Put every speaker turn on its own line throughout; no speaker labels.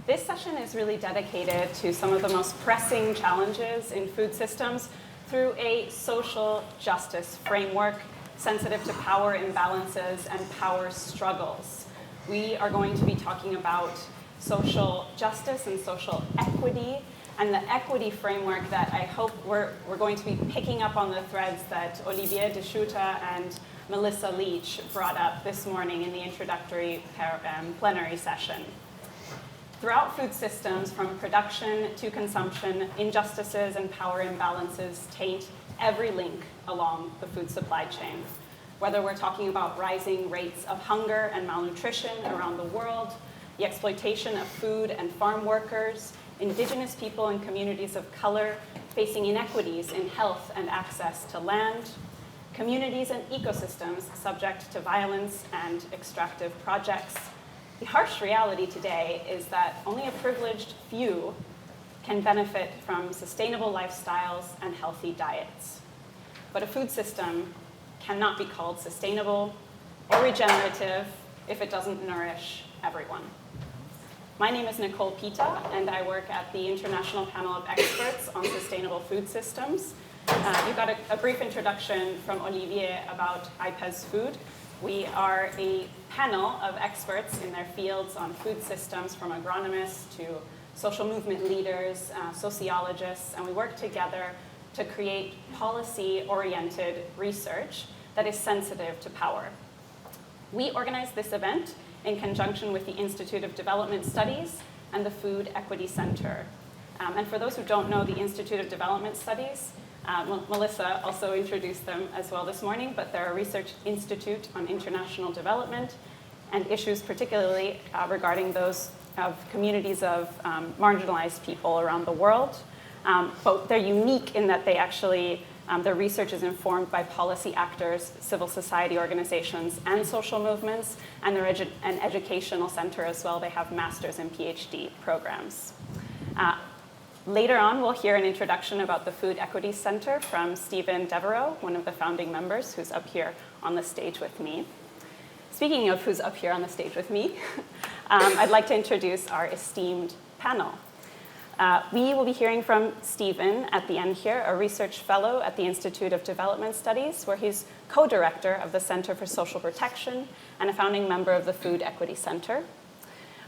This session is really dedicated to some of the most pressing challenges in food systems through a social justice framework sensitive to power imbalances and power struggles. We are going to be talking about social justice and social equity, and the equity framework that I hope we're going to be picking up on the threads that Olivier De Schutter and Melissa Leach brought up this morning in the introductory plenary session. Throughout food systems, from production to consumption, injustices and power imbalances taint every link along the food supply chain. Whether we're talking about rising rates of hunger and malnutrition around the world, the exploitation of food and farm workers, indigenous people and communities of color facing inequities in health and access to land, communities and ecosystems subject to violence and extractive projects. The harsh reality today is that only a privileged few can benefit from sustainable lifestyles and healthy diets. But a food system cannot be called sustainable or regenerative if it doesn't nourish everyone. My name is Nicole Pita, and I work at the International Panel of Experts on Sustainable Food Systems. You got a brief introduction from Olivier about IPES Food. We are a panel of experts in their fields on food systems, from agronomists to social movement leaders, sociologists, and we work together to create policy-oriented research that is sensitive to power. We organized this event in conjunction with the Institute of Development Studies and the Food Equity Center. And for those who don't know the Institute of Development Studies, Melissa also introduced them as well this morning, but they're a research institute on international development and issues particularly regarding those of communities of marginalized people around the world. But they're unique in that they actually, their research is informed by policy actors, civil society organizations, and social movements, and they're an educational center as well. They have master's and PhD programs. Later on, we'll hear an introduction about the Food Equity Center from Stephen Devereaux, one of the founding members, who's up here on the stage with me. Speaking of who's up here on the stage with me, I'd like to introduce our esteemed panel. We will be hearing from Stephen at the end here, a research fellow at the Institute of Development Studies, where he's co-director of the Center for Social Protection and a founding member of the Food Equity Center.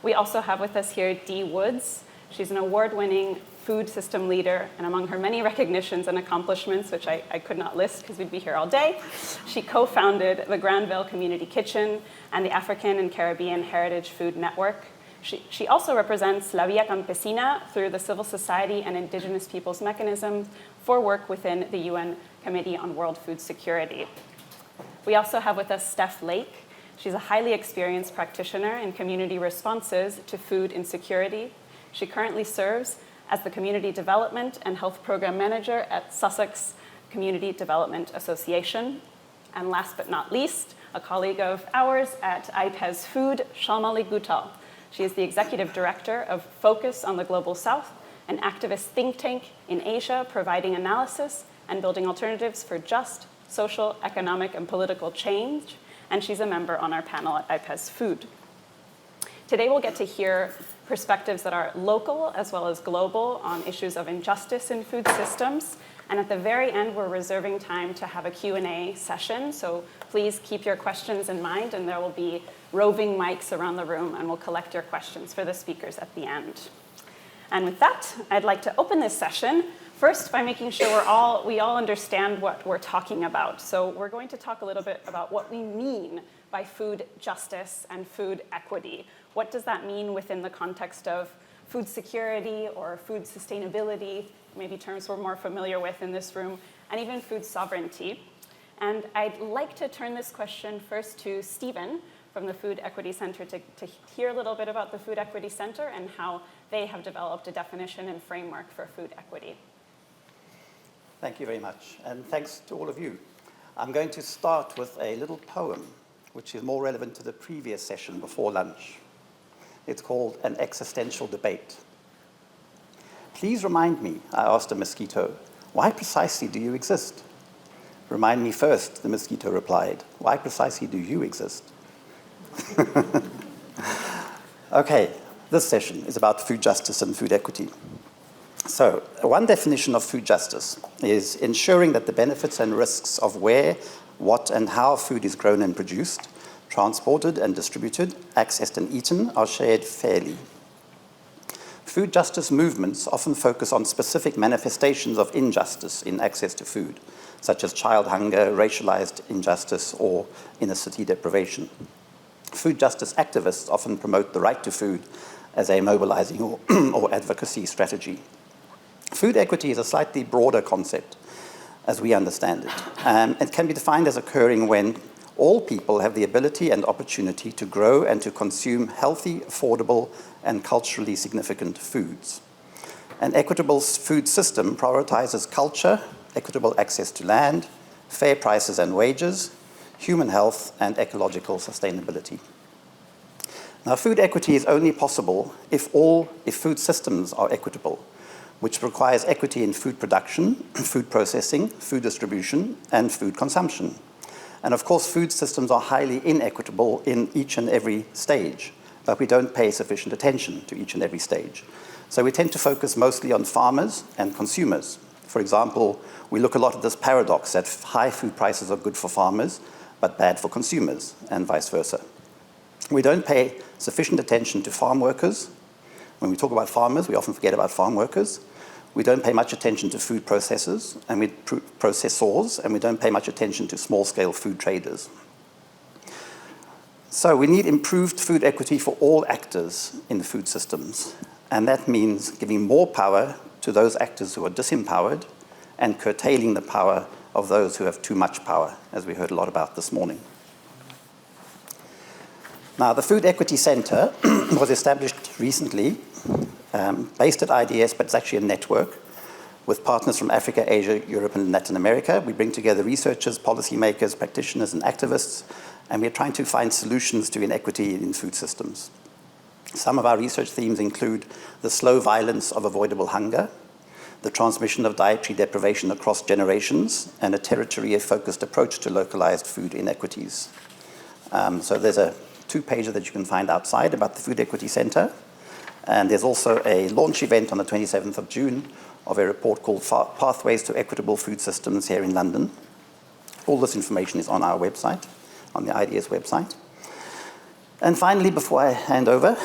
We also have with us here Dee Woods. She's an award-winning food system leader, and among her many recognitions and accomplishments, which I could not list because we'd be here all day, she co-founded the Granville Community Kitchen and the African and Caribbean Heritage Food Network. She also represents La Via Campesina through the Civil Society and Indigenous Peoples Mechanism for work within the UN Committee on World Food Security. We also have with us Steph Lake. She's a highly experienced practitioner in community responses to food insecurity. She currently serves as the Community Development and Health Program Manager at Sussex Community Development Association. And last but not least, a colleague of ours at IPES Food, Shalmali Gutal. She is the Executive Director of Focus on the Global South, an activist think tank in Asia providing analysis and building alternatives for just social, economic, and political change. And she's a member on our panel at IPES Food. Today we'll get to hear perspectives that are local as well as global on issues of injustice in food systems. And at the very end, we're reserving time to have a Q&A session. So please keep your questions in mind, and there will be roving mics around the room, and we'll collect your questions for the speakers at the end. And with that, I'd like to open this session first by making sure we all understand what we're talking about. So we're going to talk a little bit about what we mean by food justice and food equity. What does that mean within the context of food security or food sustainability, maybe terms we're more familiar with in this room, and even food sovereignty? And I'd like to turn this question first to Stephen from the Food Equity Center to hear a little bit about the Food Equity Center and how they have developed a definition and framework for food equity.
Thank you very much, and thanks to all of you. I'm going to start with a little poem, which is more relevant to the previous session before lunch. It's called An Existential Debate. Please remind me, I asked a mosquito, why precisely do you exist? Remind me first, the mosquito replied. Why precisely do you exist? Okay, This session is about food justice and food equity. So, one definition of food justice is ensuring that the benefits and risks of where, what, and how food is grown and produced, transported and distributed, accessed and eaten are shared fairly. Food justice movements often focus on specific manifestations of injustice in access to food, such as child hunger, racialized injustice, or inner city deprivation. Food justice activists often promote the right to food as a mobilizing or advocacy strategy. Food equity is a slightly broader concept, as we understand it. It can be defined as occurring when all people have the ability and opportunity to grow and to consume healthy, affordable, and culturally significant foods. An equitable food system prioritizes culture, equitable access to land, fair prices and wages, human health, and ecological sustainability. Now, food equity is only possible if food systems are equitable, which requires equity in food production, food processing, food distribution, and food consumption. And of course, food systems are highly inequitable in each and every stage, but we don't pay sufficient attention to each and every stage. So we tend to focus mostly on farmers and consumers. For example, we look a lot at this paradox that high food prices are good for farmers, but bad for consumers, and vice versa. We don't pay sufficient attention to farm workers. When we talk about farmers, we often forget about farm workers. We don't pay much attention to food processors, processors, and we don't pay much attention to small-scale food traders. So we need improved food equity for all actors in the food systems, and that means giving more power to those actors who are disempowered and curtailing the power of those who have too much power, as we heard a lot about this morning. Now, the Food Equity Center was established recently, based at IDS, but it's actually a network with partners from Africa, Asia, Europe, and Latin America. We bring together researchers, policymakers, practitioners, and activists, and we're trying to find solutions to inequity in food systems. Some of our research themes include the slow violence of avoidable hunger, the transmission of dietary deprivation across generations, and a territory-focused approach to localized food inequities. So there's a two-pager that you can find outside about the Food Equity Center. And there's also a launch event on the 27th of June of a report called Pathways to Equitable Food Systems here in London. All this information is on our website, on the IDS website. And finally, before I hand over,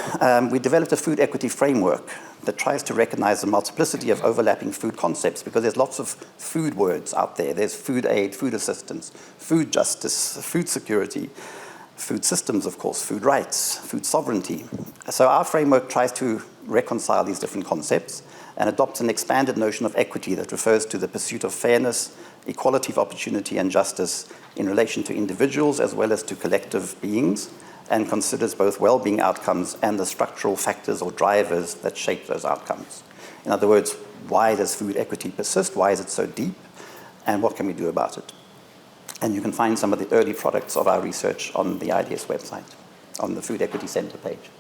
we developed a food equity framework that tries to recognize the multiplicity of overlapping food concepts, because there's lots of food words out there. There's food aid, food assistance, food justice, food security, food systems, of course, food rights, food sovereignty. So our framework tries to reconcile these different concepts and adopts an expanded notion of equity that refers to the pursuit of fairness, equality of opportunity, and justice in relation to individuals as well as to collective beings, and considers both well-being outcomes and the structural factors or drivers that shape those outcomes. In other words, why does food equity persist? Why is it so deep? And what can we do about it? And you can find some of the early products of our research on the IDS website, on the Food Equity Center page.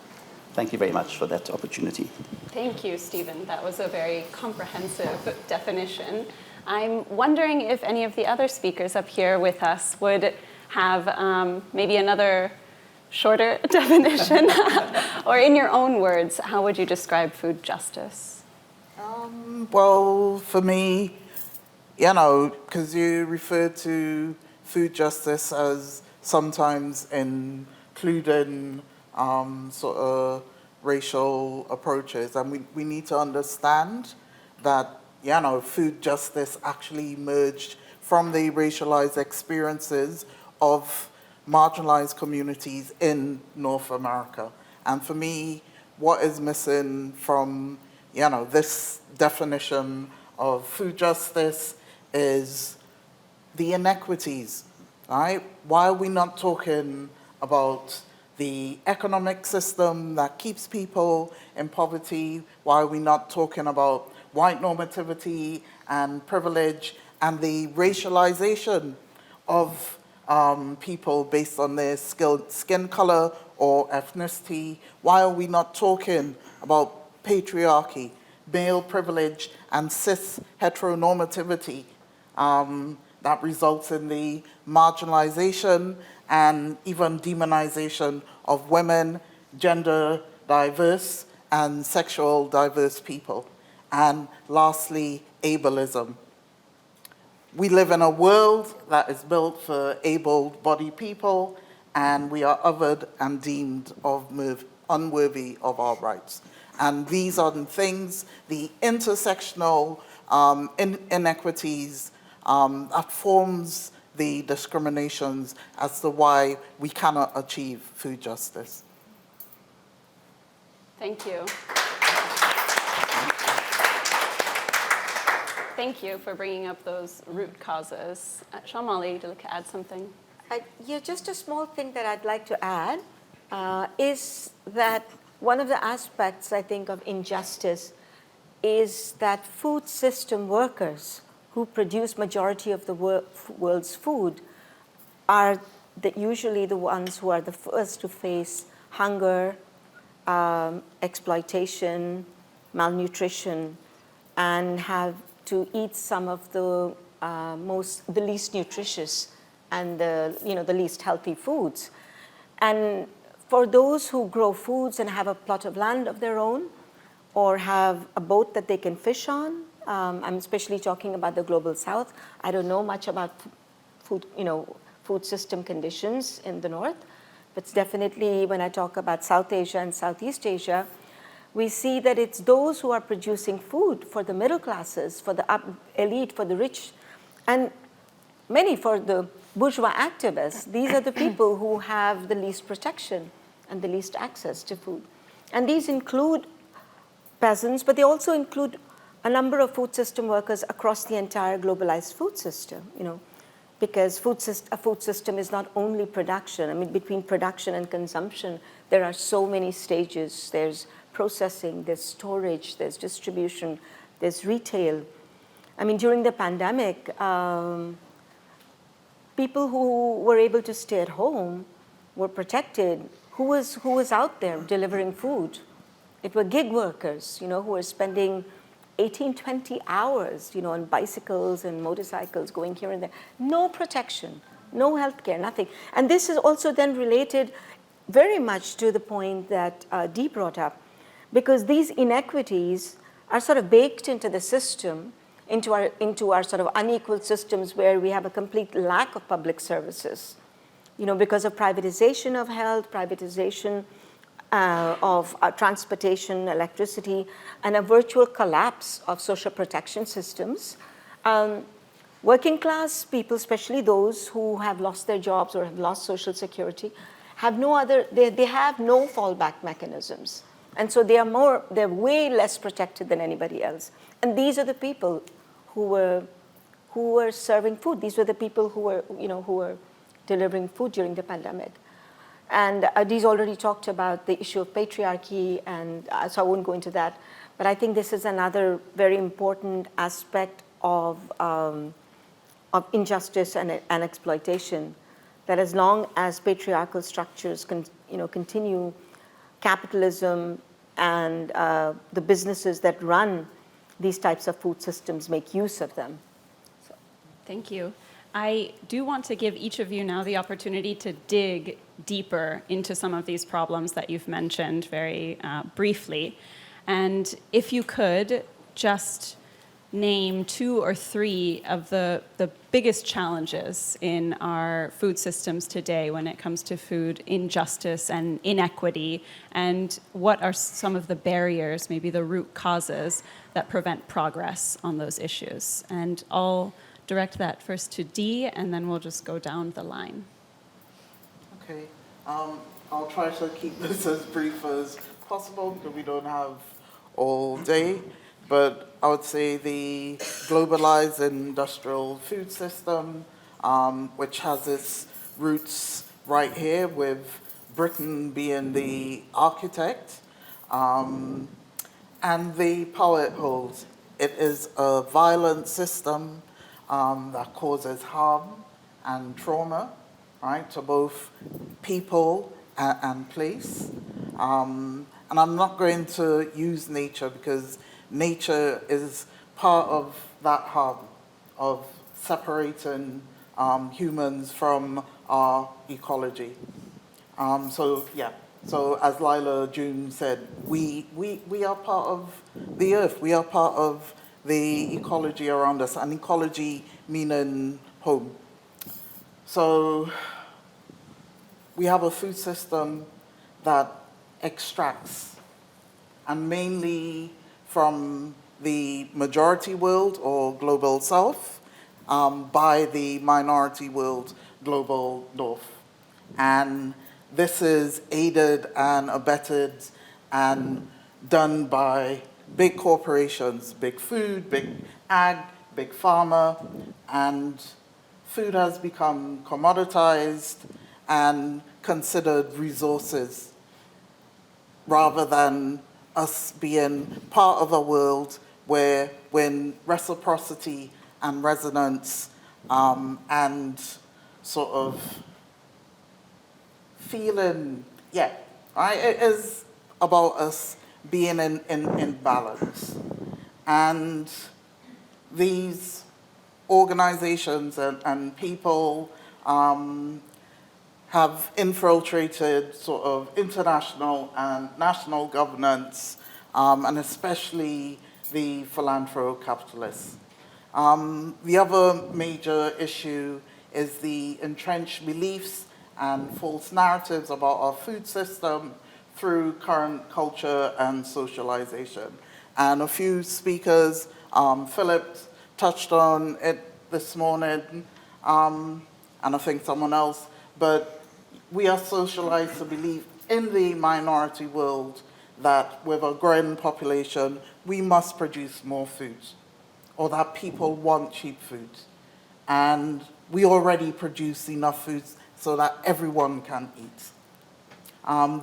Thank you very much for that opportunity.
Thank you, Stephen. That was a very comprehensive definition. I'm wondering if any of the other speakers up here with us would have maybe another shorter definition, or in your own words, how would you describe food justice?
Well, for me, because you refer to food justice as sometimes including sort of racial approaches, and we need to understand that, food justice actually emerged from the racialized experiences of marginalized communities in North America. And for me, what is missing from, this definition of food justice is the inequities, right? Why are we not talking about the economic system that keeps people in poverty? Why are we not talking about white normativity and privilege and the racialization of people based on their skin color or ethnicity? Why are we not talking about patriarchy, male privilege, and cis heteronormativity that results in the marginalization and even demonization of women, gender diverse, and sexual diverse people. And lastly, ableism. We live in a world that is built for able-bodied people, and we are othered and deemed unworthy of our rights. And these are the things, the intersectional inequities that forms the discriminations as to why we cannot achieve food justice.
Thank you. Thank you for bringing up those root causes. Shamali, would you like to add something?
Yeah, just a small thing that I'd like to add is that one of the aspects, I think, of injustice is that food system workers who produce majority of the world's food are usually the ones who are the first to face hunger, exploitation, malnutrition, and have to eat some of the least nutritious and the least healthy foods. And for those who grow foods and have a plot of land of their own, or have a boat that they can fish on, I'm especially talking about the global south. I don't know much about food system conditions in the north, but definitely when I talk about South Asia and Southeast Asia, we see that it's those who are producing food for the middle classes, for the elite, for the rich, and many for the bourgeois activists. These are the people who have the least protection and the least access to food. And these include peasants, but they also include a number of food system workers across the entire globalized food system, because a food system is not only production. I mean, between production and consumption, there are so many stages. There's processing, there's storage, there's distribution, there's retail. I mean, during the pandemic, people who were able to stay at home were protected. Who was out there delivering food? It were gig workers, who were spending 18, 20 hours, on bicycles and motorcycles going here and there. No protection, no health care, nothing. And this is also then related very much to the point that Dee brought up, because these inequities are sort of baked into the system, into our sort of unequal systems where we have a complete lack of public services, because of privatization of health, privatization of transportation, electricity, and a virtual collapse of social protection systems. Working class people, especially those who have lost their jobs or have lost social security, have they have no fallback mechanisms. And so they're way less protected than anybody else. And these are the people who were serving food. These were the people who were delivering food during the pandemic. And Dee's already talked about the issue of patriarchy, and so I won't go into that. But I think this is another very important aspect of injustice and exploitation, that as long as patriarchal structures continue, capitalism and the businesses that run these types of food systems make use of them. So.
Thank you. I do want to give each of you now the opportunity to dig deeper into some of these problems that you've mentioned very briefly. And if you could just name 2 or 3 of the biggest challenges in our food systems today when it comes to food injustice and inequity, and what are some of the barriers, maybe the root causes, that prevent progress on those issues. And I'll direct that first to Dee, and then we'll just go down the line.
Okay. I'll try to keep this as brief as possible because we don't have all day. But I would say the globalized industrial food system, which has its roots right here with Britain being the architect, and the power it holds. It is a violent system that causes harm and trauma, right, to both people and place. And I'm not going to use nature because nature is part of that harm of separating humans from our ecology. So yeah, So as Lila June said, we are part of the earth. We are part of the ecology around us, and ecology meaning home. So we have a food system that extracts, and mainly from the majority world or global south, by the minority world, global north. And this is aided and abetted and done by big corporations, big food, big ag, big pharma, and food has become commoditized and considered resources rather than us being part of a world where when reciprocity and resonance and sort of feeling, right? It is about us being in balance. And these organizations and people have infiltrated sort of international and national governance, and especially the philanthrocapitalists. The other major issue is the entrenched beliefs and false narratives about our food system through current culture and socialization. And a few speakers, Philip touched on it this morning, and I think someone else, but we are socialized to believe in the minority world that with a growing population, we must produce more food, or that people want cheap food. And we already produce enough food so that everyone can eat.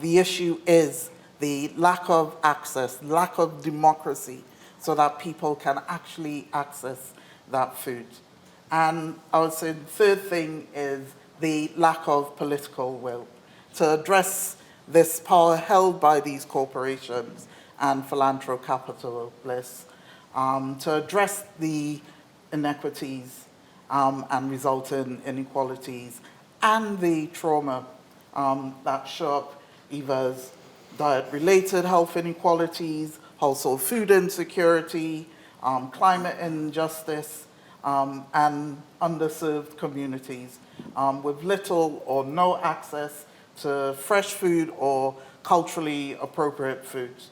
The issue is the lack of access, lack of democracy, so that people can actually access that food. And I would say the third thing is the lack of political will to address this power held by these corporations and philanthrocapitalists, to address the inequities and resulting inequalities and the trauma that show up either as diet-related health inequalities, household food insecurity, climate injustice, and underserved communities with little or no access to fresh food or culturally appropriate foods,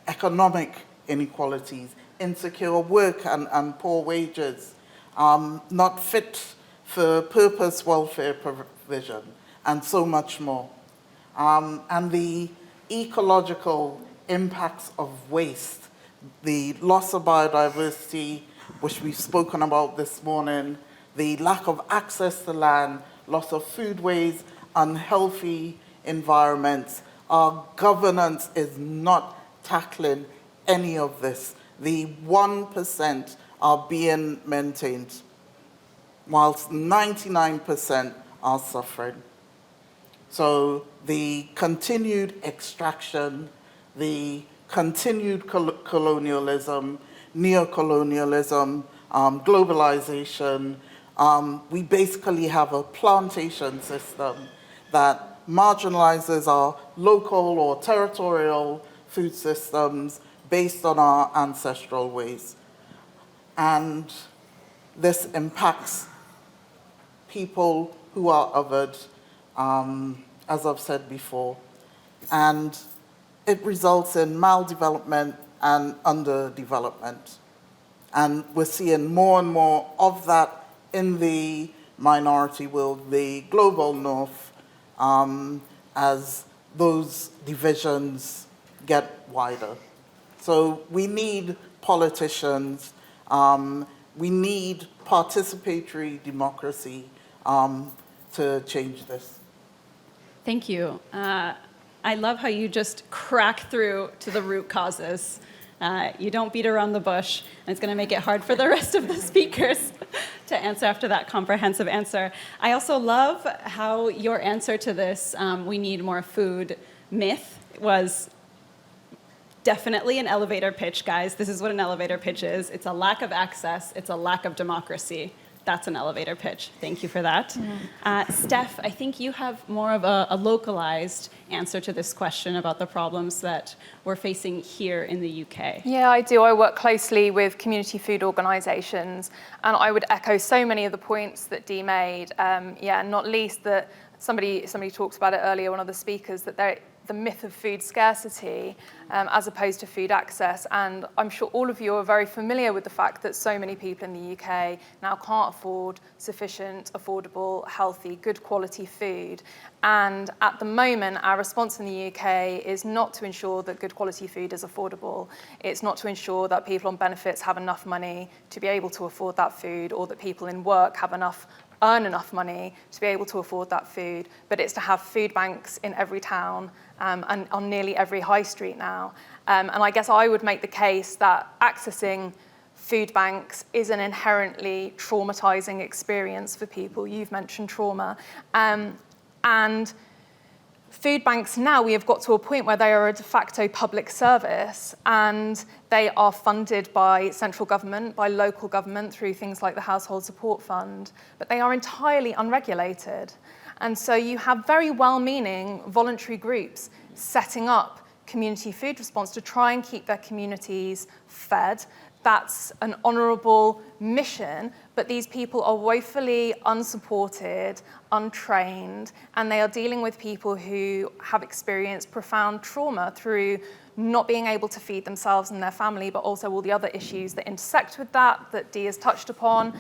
economic inequalities, insecure work and poor wages, not fit for purpose welfare provision, and so much more. And the ecological impacts of waste, the loss of biodiversity, which we've spoken about this morning, the lack of access to land, loss of foodways, unhealthy environments. Our governance is not tackling any of this. The 1% are being maintained, whilst 99% are suffering. So the continued extraction, the continued colonialism, neocolonialism, globalization, we basically have a plantation system that marginalizes our local or territorial food systems based on our ancestral ways. And this impacts people who are othered, as I've said before, and it results in maldevelopment and underdevelopment. And we're seeing more and more of that in the minority world, the global north, as those divisions get wider. So we need politicians, we need participatory democracy to change this.
Thank you. I love how you just crack through to the root causes. You don't beat around the bush, and it's going to make it hard for the rest of the speakers to answer after that comprehensive answer. I also love how your answer to this, we need more food myth, was definitely an elevator pitch, guys. This is what an elevator pitch is. It's a lack of access. It's a lack of democracy. That's an elevator pitch. Thank you for that. Steph, I think you have more of a localized answer to this question about the problems that we're facing here in the UK.
Yeah, I do. I work closely with community food organisations, and I would echo so many of the points that Dee made. Not least that somebody talked about it earlier, one of the speakers, that the myth of food scarcity as opposed to food access. And I'm sure all of you are very familiar with the fact that so many people in the UK now can't afford sufficient, affordable, healthy, good quality food. And at the moment, our response in the UK is not to ensure that good quality food is affordable. It's not to ensure that people on benefits have enough money to be able to afford that food, or that people in work earn enough money to be able to afford that food, but it's to have food banks in every town and on nearly every high street now. And I guess I would make the case that accessing food banks is an inherently traumatizing experience for people. You've mentioned trauma. And food banks now, we have got to a point where they are a de facto public service, and they are funded by central government, by local government through things like the Household Support Fund, but they are entirely unregulated. And so you have very well-meaning voluntary groups setting up community food response to try and keep their communities fed. That's an honourable mission, but these people are woefully unsupported, untrained, and they are dealing with people who have experienced profound trauma through not being able to feed themselves and their family, but also all the other issues that intersect with that Dee has touched upon.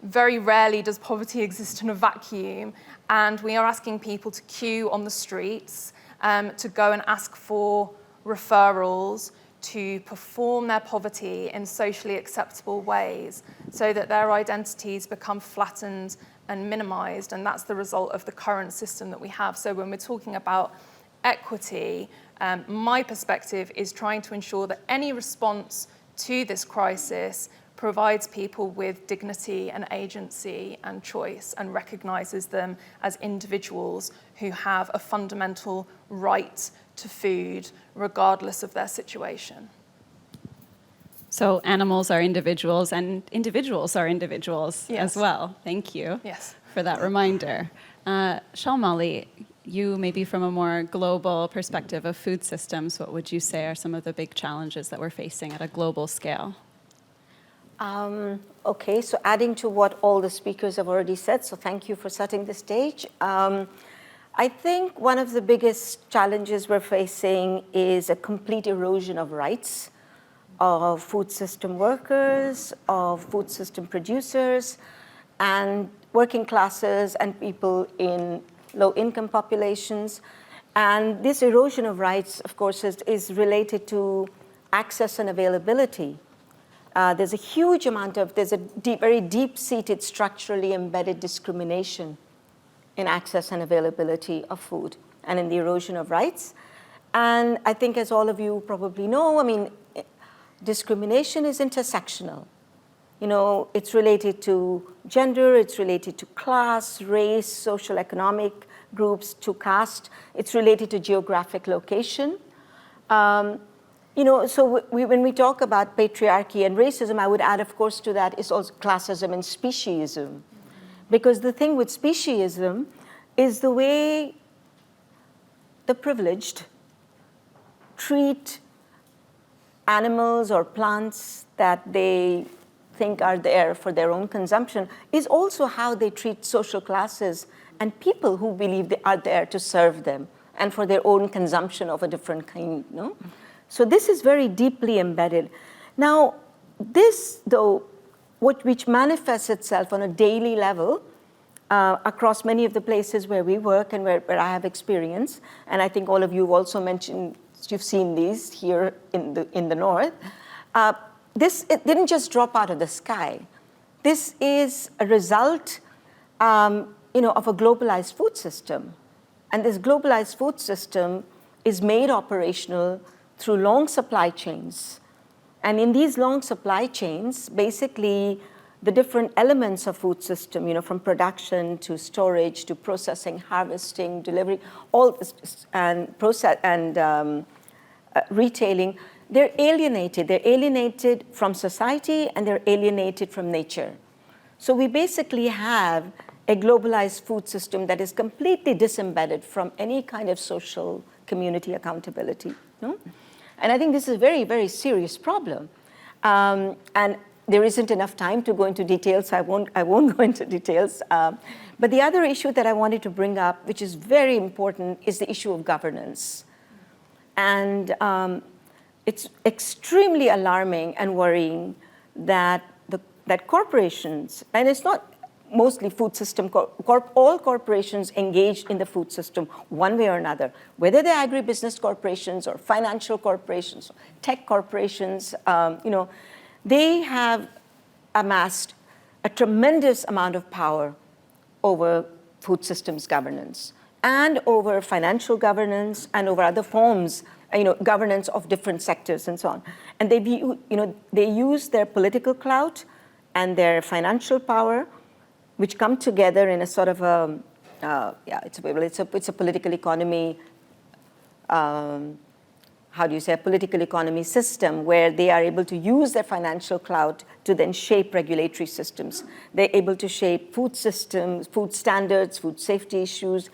Very rarely does poverty exist in a vacuum, and we are asking people to queue on the streets, to go and ask for referrals, to perform their poverty in socially acceptable ways so that their identities become flattened and minimized. And that's the result of the current system that we have. So when we're talking about equity, my perspective is trying to ensure that any response to this crisis provides people with dignity and agency and choice, and recognizes them as individuals who have a fundamental right to food, regardless of their situation.
So animals are individuals, and individuals are individuals
Yes.
as well. Thank you
Yes.
for that reminder. Shalmali, you maybe from a more global perspective of food systems, what would you say are some of the big challenges that we're facing at a global scale?
Okay, so adding to what all the speakers have already said, so thank you for setting the stage. I think one of the biggest challenges we're facing is a complete erosion of rights of food system workers, of food system producers, and working classes and people in low-income populations. And this erosion of rights, of course, is related to access and availability. There's a huge amount of, there's a very deep-seated, structurally embedded discrimination in access and availability of food and in the erosion of rights. And I think, as all of you probably know, I mean, discrimination is intersectional. You know, it's related to gender, it's related to class, race, social economic groups, to caste. It's related to geographic location. You know, so when we talk about patriarchy and racism, I would add, of course, to that is also classism and speciesism. Because the thing with speciesism is the way the privileged treat animals or plants that they think are there for their own consumption is also how they treat social classes and people who believe they are there to serve them and for their own consumption of a different kind, no? So this is very deeply embedded. Now, this, though, which manifests itself on a daily level across many of the places where we work and where I have experience, and I think all of you have also mentioned, you've seen these here in the north, it didn't just drop out of the sky. This is a result of a globalized food system. And this globalized food system is made operational through long supply chains. And in these long supply chains, basically, the different elements of food system, from production to storage to processing, harvesting, delivery, all this, and process and retailing, they're alienated. They're alienated from society and they're alienated from nature. So we basically have a globalized food system that is completely disembedded from any kind of social community accountability. No? And I think this is a very, very serious problem. And there isn't enough time to go into details, so I won't go into details. But the other issue that I wanted to bring up, which is very important, is the issue of governance. And it's extremely alarming and worrying that that corporations, and it's not mostly food system, all corporations engaged in the food system one way or another, whether they're agribusiness corporations or financial corporations, tech corporations, they have amassed a tremendous amount of power over food systems governance and over financial governance and over other forms, governance of different sectors and so on. And they use their political clout and their financial power, which come together in a sort of it's a political economy. A political economy system where they are able to use their financial clout to then shape regulatory systems. They're able to shape food systems, food standards, food safety issues.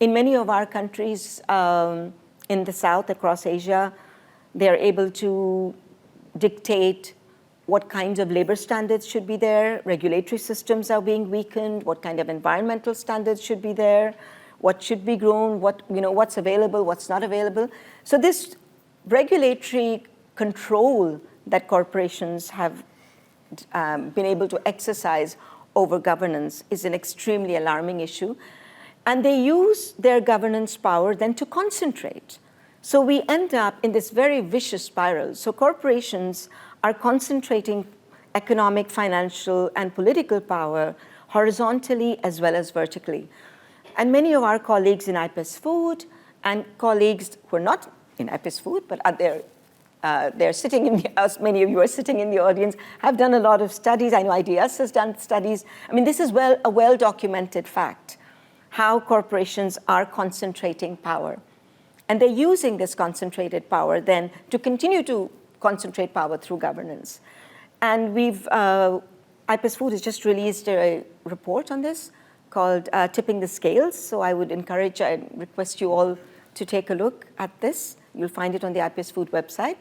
In many of our countries in the South, across Asia, they're able to dictate what kinds of labor standards should be there, regulatory systems are being weakened, what kind of environmental standards should be there, what should be grown, what's available, what's not available. So this regulatory control that corporations have been able to exercise over governance is an extremely alarming issue. And they use their governance power then to concentrate. So we end up in this very vicious spiral. So corporations are concentrating economic, financial, and political power horizontally as well as vertically. And many of our colleagues in IPES Food and colleagues who are not in IPES Food, but are there, they're sitting in the, many of you are sitting in the audience, have done a lot of studies. I know IDS has done studies. I mean, this is a well-documented fact, how corporations are concentrating power. And they're using this concentrated power then to continue to concentrate power through governance. And IPES Food has just released a report on this called Tipping the Scales. So I would encourage and request you all to take a look at this. You'll find it on the IPES Food website.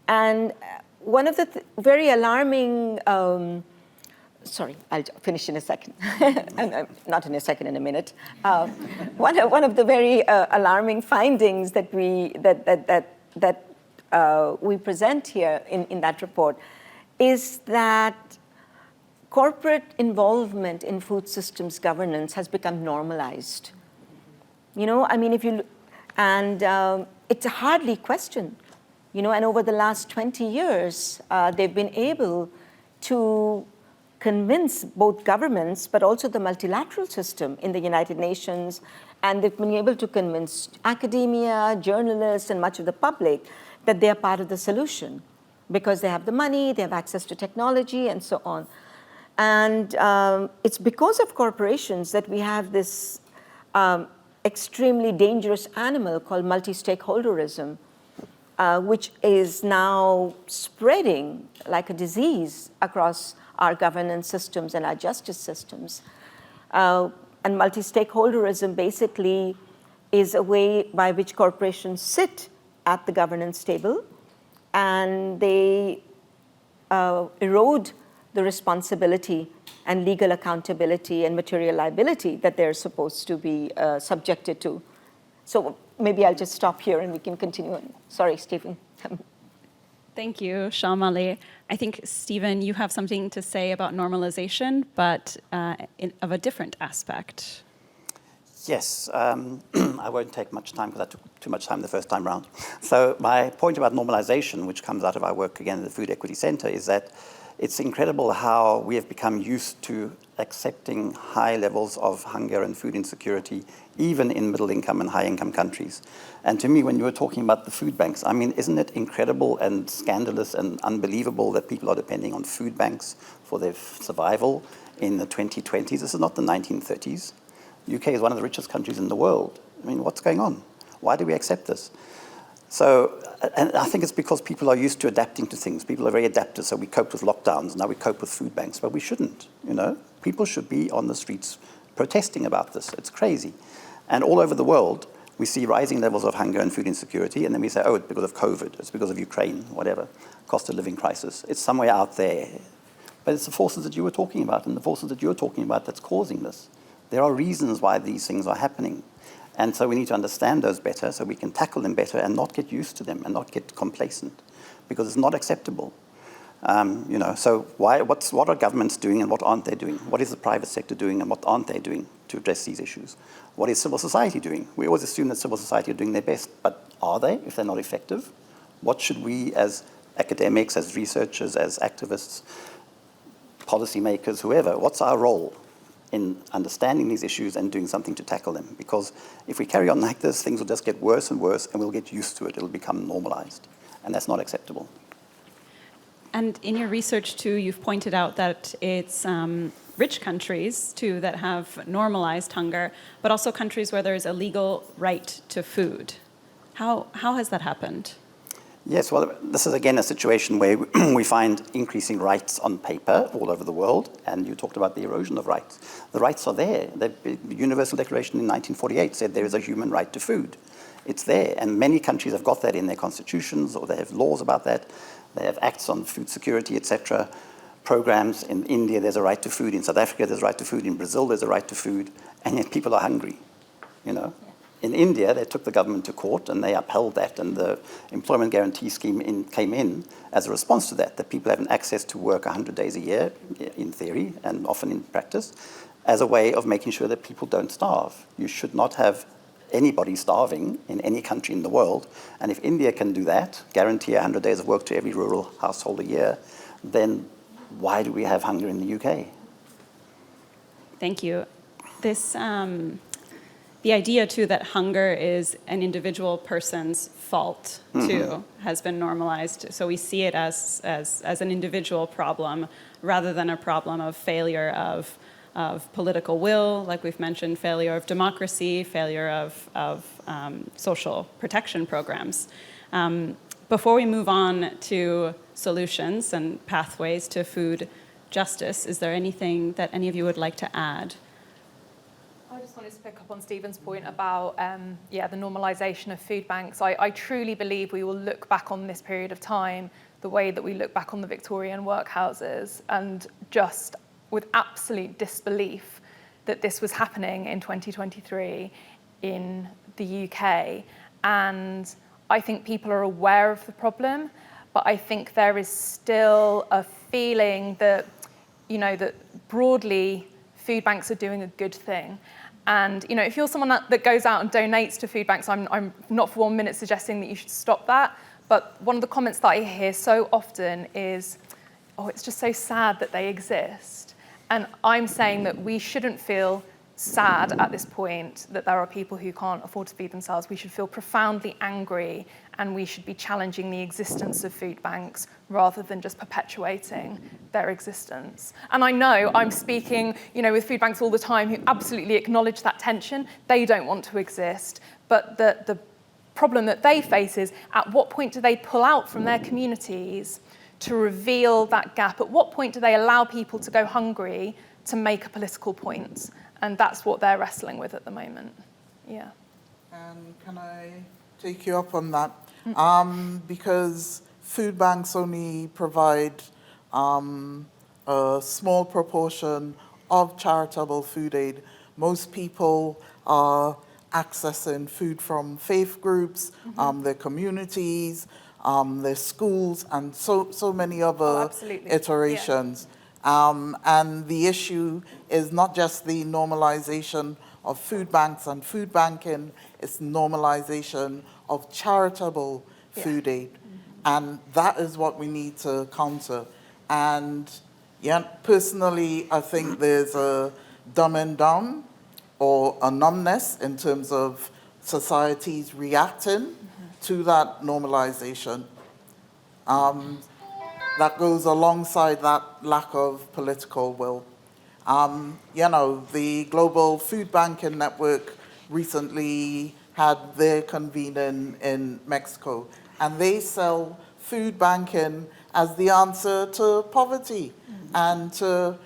And one of the very alarming, sorry, I'll finish in a second. Not in a second, in a minute. One of the very alarming findings that we present here in that report is that corporate involvement in food systems governance has become normalized. It's a hardly questioned, and over the last 20 years, they've been able to convince both governments, but also the multilateral system in the United Nations, and they've been able to convince academia, journalists, and much of the public that they're part of the solution because they have the money, they have access to technology, and so on. And it's because of corporations that we have this extremely dangerous animal called multi-stakeholderism, which is now spreading like a disease across our governance systems and our justice systems. And multi-stakeholderism basically is a way by which corporations sit at the governance table and they erode the responsibility and legal accountability and material liability that they're supposed to be subjected to. So maybe I'll just stop here and we can continue. Sorry, Stephen.
Thank you, Shamali. I think, Stephen, you have something to say about normalization, but of a different aspect.
Yes, I won't take much time because I took too much time the first time round. So my point about normalization, which comes out of our work again at the Food Equity Center, is that it's incredible how we have become used to accepting high levels of hunger and food insecurity, even in middle-income and high-income countries. And to me, when you were talking about the food banks, I mean, isn't it incredible and scandalous and unbelievable that people are depending on food banks for their survival in the 2020s? This is not the 1930s. The UK is one of the richest countries in the world. I mean, what's going on? Why do we accept this? So, and I think it's because people are used to adapting to things. People are very adaptive, so we cope with lockdowns. Now we cope with food banks, but we shouldn't, People should be on the streets protesting about this. It's crazy. And all over the world, we see rising levels of hunger and food insecurity, and then we say, oh, it's because of COVID, it's because of Ukraine, whatever, cost of living crisis. It's somewhere out there. But it's the forces that you were talking about and the forces that you're talking about that's causing this. There are reasons why these things are happening. And so we need to understand those better so we can tackle them better and not get used to them and not get complacent, because it's not acceptable. So what are governments doing and what aren't they doing? What is the private sector doing and what aren't they doing to address these issues? What is civil society doing? We always assume that civil society are doing their best, but are they, if they're not effective? What should we as academics, as researchers, as activists, policymakers, whoever, what's our role in understanding these issues and doing something to tackle them? Because if we carry on like this, things will just get worse and worse and we'll get used to it. It'll become normalized, and that's not acceptable.
And in your research, too, you've pointed out that it's rich countries, too, that have normalized hunger, but also countries where there's a legal right to food. How has that happened?
Yes, well, this is again a situation where we find increasing rights on paper all over the world, and you talked about the erosion of rights. The rights are there. The Universal Declaration in 1948 said there is a human right to food. It's there, and many countries have got that in their constitutions, or they have laws about that. They have acts on food security, etc. Programs. In India, there's a right to food. In South Africa, there's a right to food. In Brazil, there's a right to food, and yet people are hungry, Yeah. In India, they took the government to court and they upheld that, and the Employment Guarantee Scheme came in as a response to that people have an access to work 100 days a year, in theory, and often in practice, as a way of making sure that people don't starve. You should not have anybody starving in any country in the world, and if India can do that, guarantee 100 days of work to every rural household a year, then why do we have hunger in the UK?
Thank you. The idea, too, that hunger is an individual person's fault, too, has been normalized. So we see it as an individual problem rather than a problem of failure of political will, like we've mentioned, failure of democracy, failure of social protection programs. Before we move on to solutions and pathways to food justice, is there anything that any of you would like to add?
I just wanted to pick up on Stephen's point about the normalisation of food banks. I truly believe we will look back on this period of time the way that we look back on the Victorian workhouses, and just with absolute disbelief that this was happening in 2023 in the UK. And I think people are aware of the problem, but I think there is still a feeling that, that broadly food banks are doing a good thing. And if you're someone that goes out and donates to food banks, I'm not for 1 minute suggesting that you should stop that. But one of the comments that I hear so often is, oh, it's just so sad that they exist. And I'm saying that we shouldn't feel sad at this point that there are people who can't afford to feed themselves. We should feel profoundly angry, and we should be challenging the existence of food banks rather than just perpetuating their existence. And I know I'm speaking, with food banks all the time who absolutely acknowledge that tension. They don't want to exist, but the problem that they face is, at what point do they pull out from their communities to reveal that gap? At what point do they allow people to go hungry to make a political point? And that's what they're wrestling with at the moment. Yeah.
And can I take you up on that? Because food banks only provide a small proportion of charitable food aid. Most people are accessing food from faith groups, their communities, their schools, and so many other iterations. And the issue is not just the normalization of food banks and food banking, it's normalization of charitable food aid. And that is what we need to counter. And personally, I think there's a dumbing down or a numbness in terms of societies reacting to that normalization. That goes alongside that lack of political will. The Global Food Banking Network recently had their convening in Mexico, and they sell food banking as the answer to poverty and to,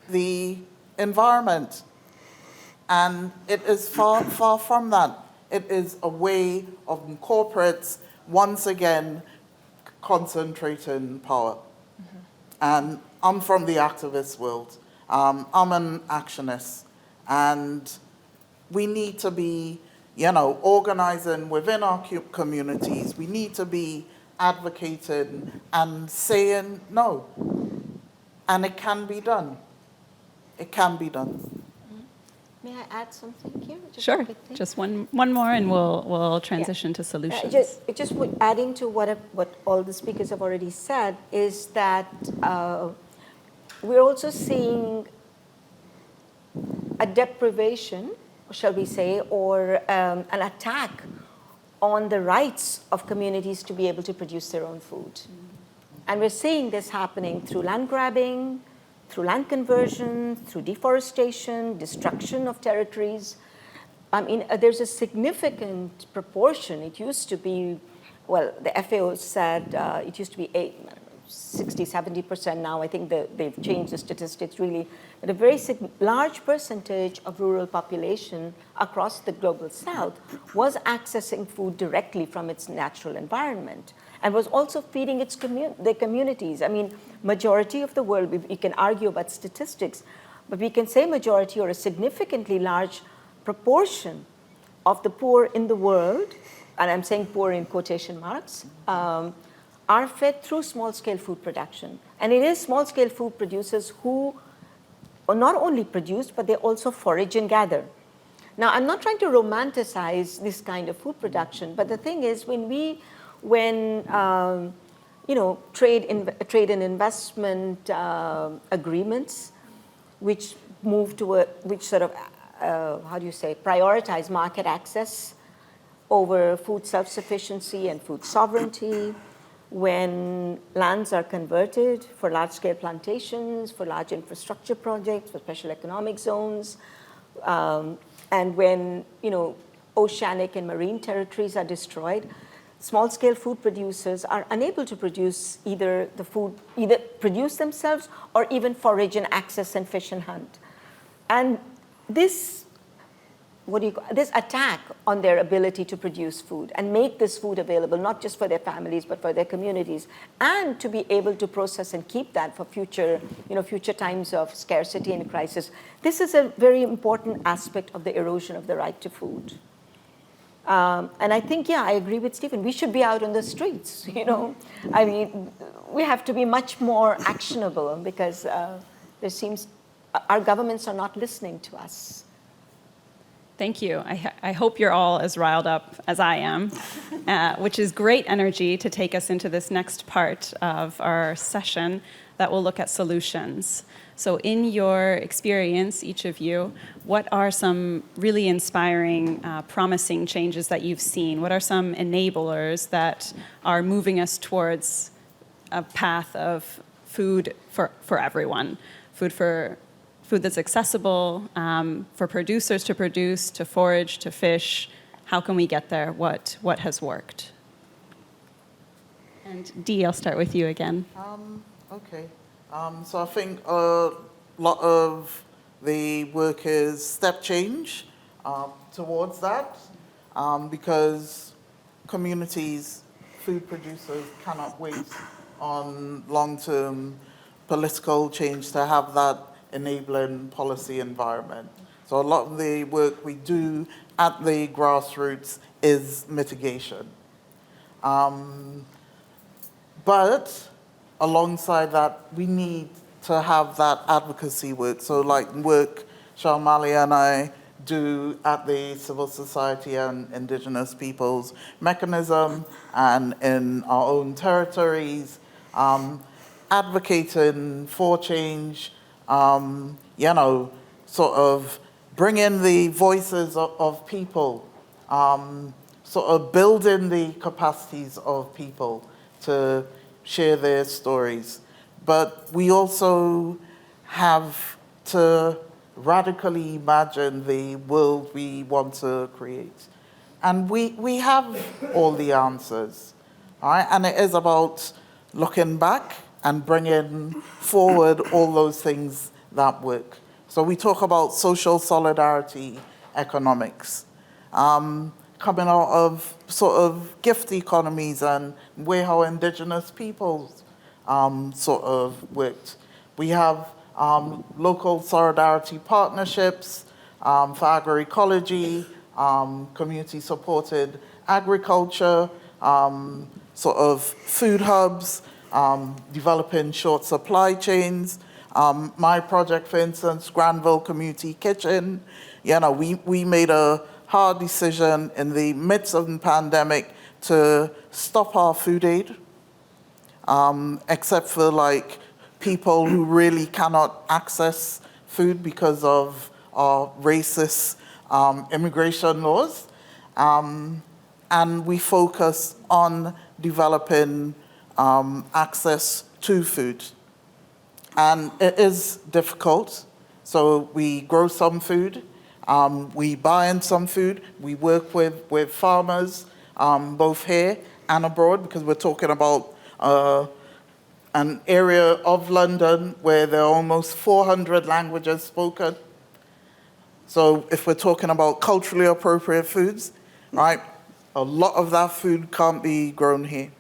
the environment. And it is far, far from that. It is a way of corporates once again concentrating power. And I'm from the activist world. I'm an actionist. And we need to be, organizing within our communities. We need to be advocating and saying no. And it can be done. It can be done.
May I add something here? Just a
Sure.
quick thing?
Just one more, and we'll transition to solutions.
Adding to what all the speakers have already said is that we're also seeing a deprivation, shall we say, or an attack on the rights of communities to be able to produce their own food. And we're seeing this happening through land grabbing, through land conversion, through deforestation, destruction of territories. I mean, there's a significant proportion. It used to be, well, the FAO said it used to be 60, 70% now. I think they've changed the statistics really. But a very large percentage of rural population across the global south was accessing food directly from its natural environment and was also feeding their communities. I mean, majority of the world, we can argue about statistics, but we can say majority or a significantly large proportion of the poor in the world, and I'm saying poor in quotation marks, are fed through small-scale food production. And it is small-scale food producers who not only produce, but they also forage and gather. Now, I'm not trying to romanticize this kind of food production, but the thing is, when trade and investment agreements, which move to which sort of, prioritize market access over food self-sufficiency and food sovereignty, when lands are converted for large-scale plantations, for large infrastructure projects, for special economic zones, and when oceanic and marine territories are destroyed, small-scale food producers are unable to produce either produce themselves or even forage and access and fish and hunt. And this attack on their ability to produce food and make this food available, not just for their families, but for their communities, and to be able to process and keep that for future times of scarcity and crisis. This is a very important aspect of the erosion of the right to food. And I think, I agree with Stephen. We should be out on the streets, I mean, we have to be much more actionable because our governments are not listening to us.
Thank you. I hope you're all as riled up as I am, which is great energy to take us into this next part of our session that will look at solutions. So in your experience, each of you, what are some really inspiring, promising changes that you've seen? What are some enablers that are moving us towards a path of food for everyone? Food that's accessible, for producers to produce, to forage, to fish. How can we get there? What has worked? And Dee, I'll start with you again.
Okay. So I think a lot of the work is step change towards that because communities, food producers cannot wait on long-term political change to have that enabling policy environment. So a lot of the work we do at the grassroots is mitigation. But alongside that, we need to have that advocacy work. So like work Shalmali and I do at the Civil Society and Indigenous Peoples Mechanism and in our own territories, advocating for change, sort of bring in the voices of people, sort of building the capacities of people to share their stories. But we also have to radically imagine the world we want to create. And we have all the answers, all right? And it is about looking back and bringing forward all those things that work. So we talk about social solidarity economics, coming out of sort of gift economies and where how indigenous peoples sort of worked. We have local solidarity partnerships for agroecology, community-supported agriculture, sort of food hubs, developing short supply chains. My project, for instance, Granville Community Kitchen, we made a hard decision in the midst of the pandemic to stop our food aid, except for like people who really cannot access food because of our racist immigration laws. And we focus on developing access to food. And it is difficult. So we grow some food, we buy in some food, we work with farmers, both here and abroad, because we're talking about an area of London where there are almost 400 languages spoken. So if we're talking about culturally appropriate foods, right, a lot of that food can't be grown here.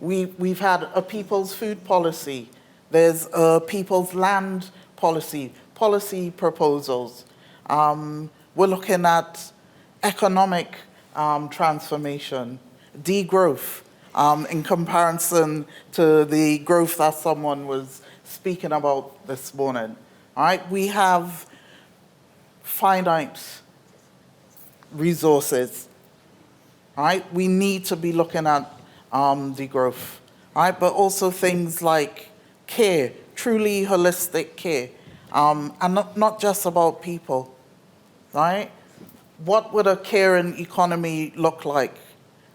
We've had a people's food policy. There's a people's land policy proposals. We're looking at economic transformation, degrowth, in comparison to the growth that someone was speaking about this morning. All right, we have finite resources. All right, we need to be looking at degrowth. All right, but also things like care, truly holistic care, and not just about people. Right? What would a caring economy look like?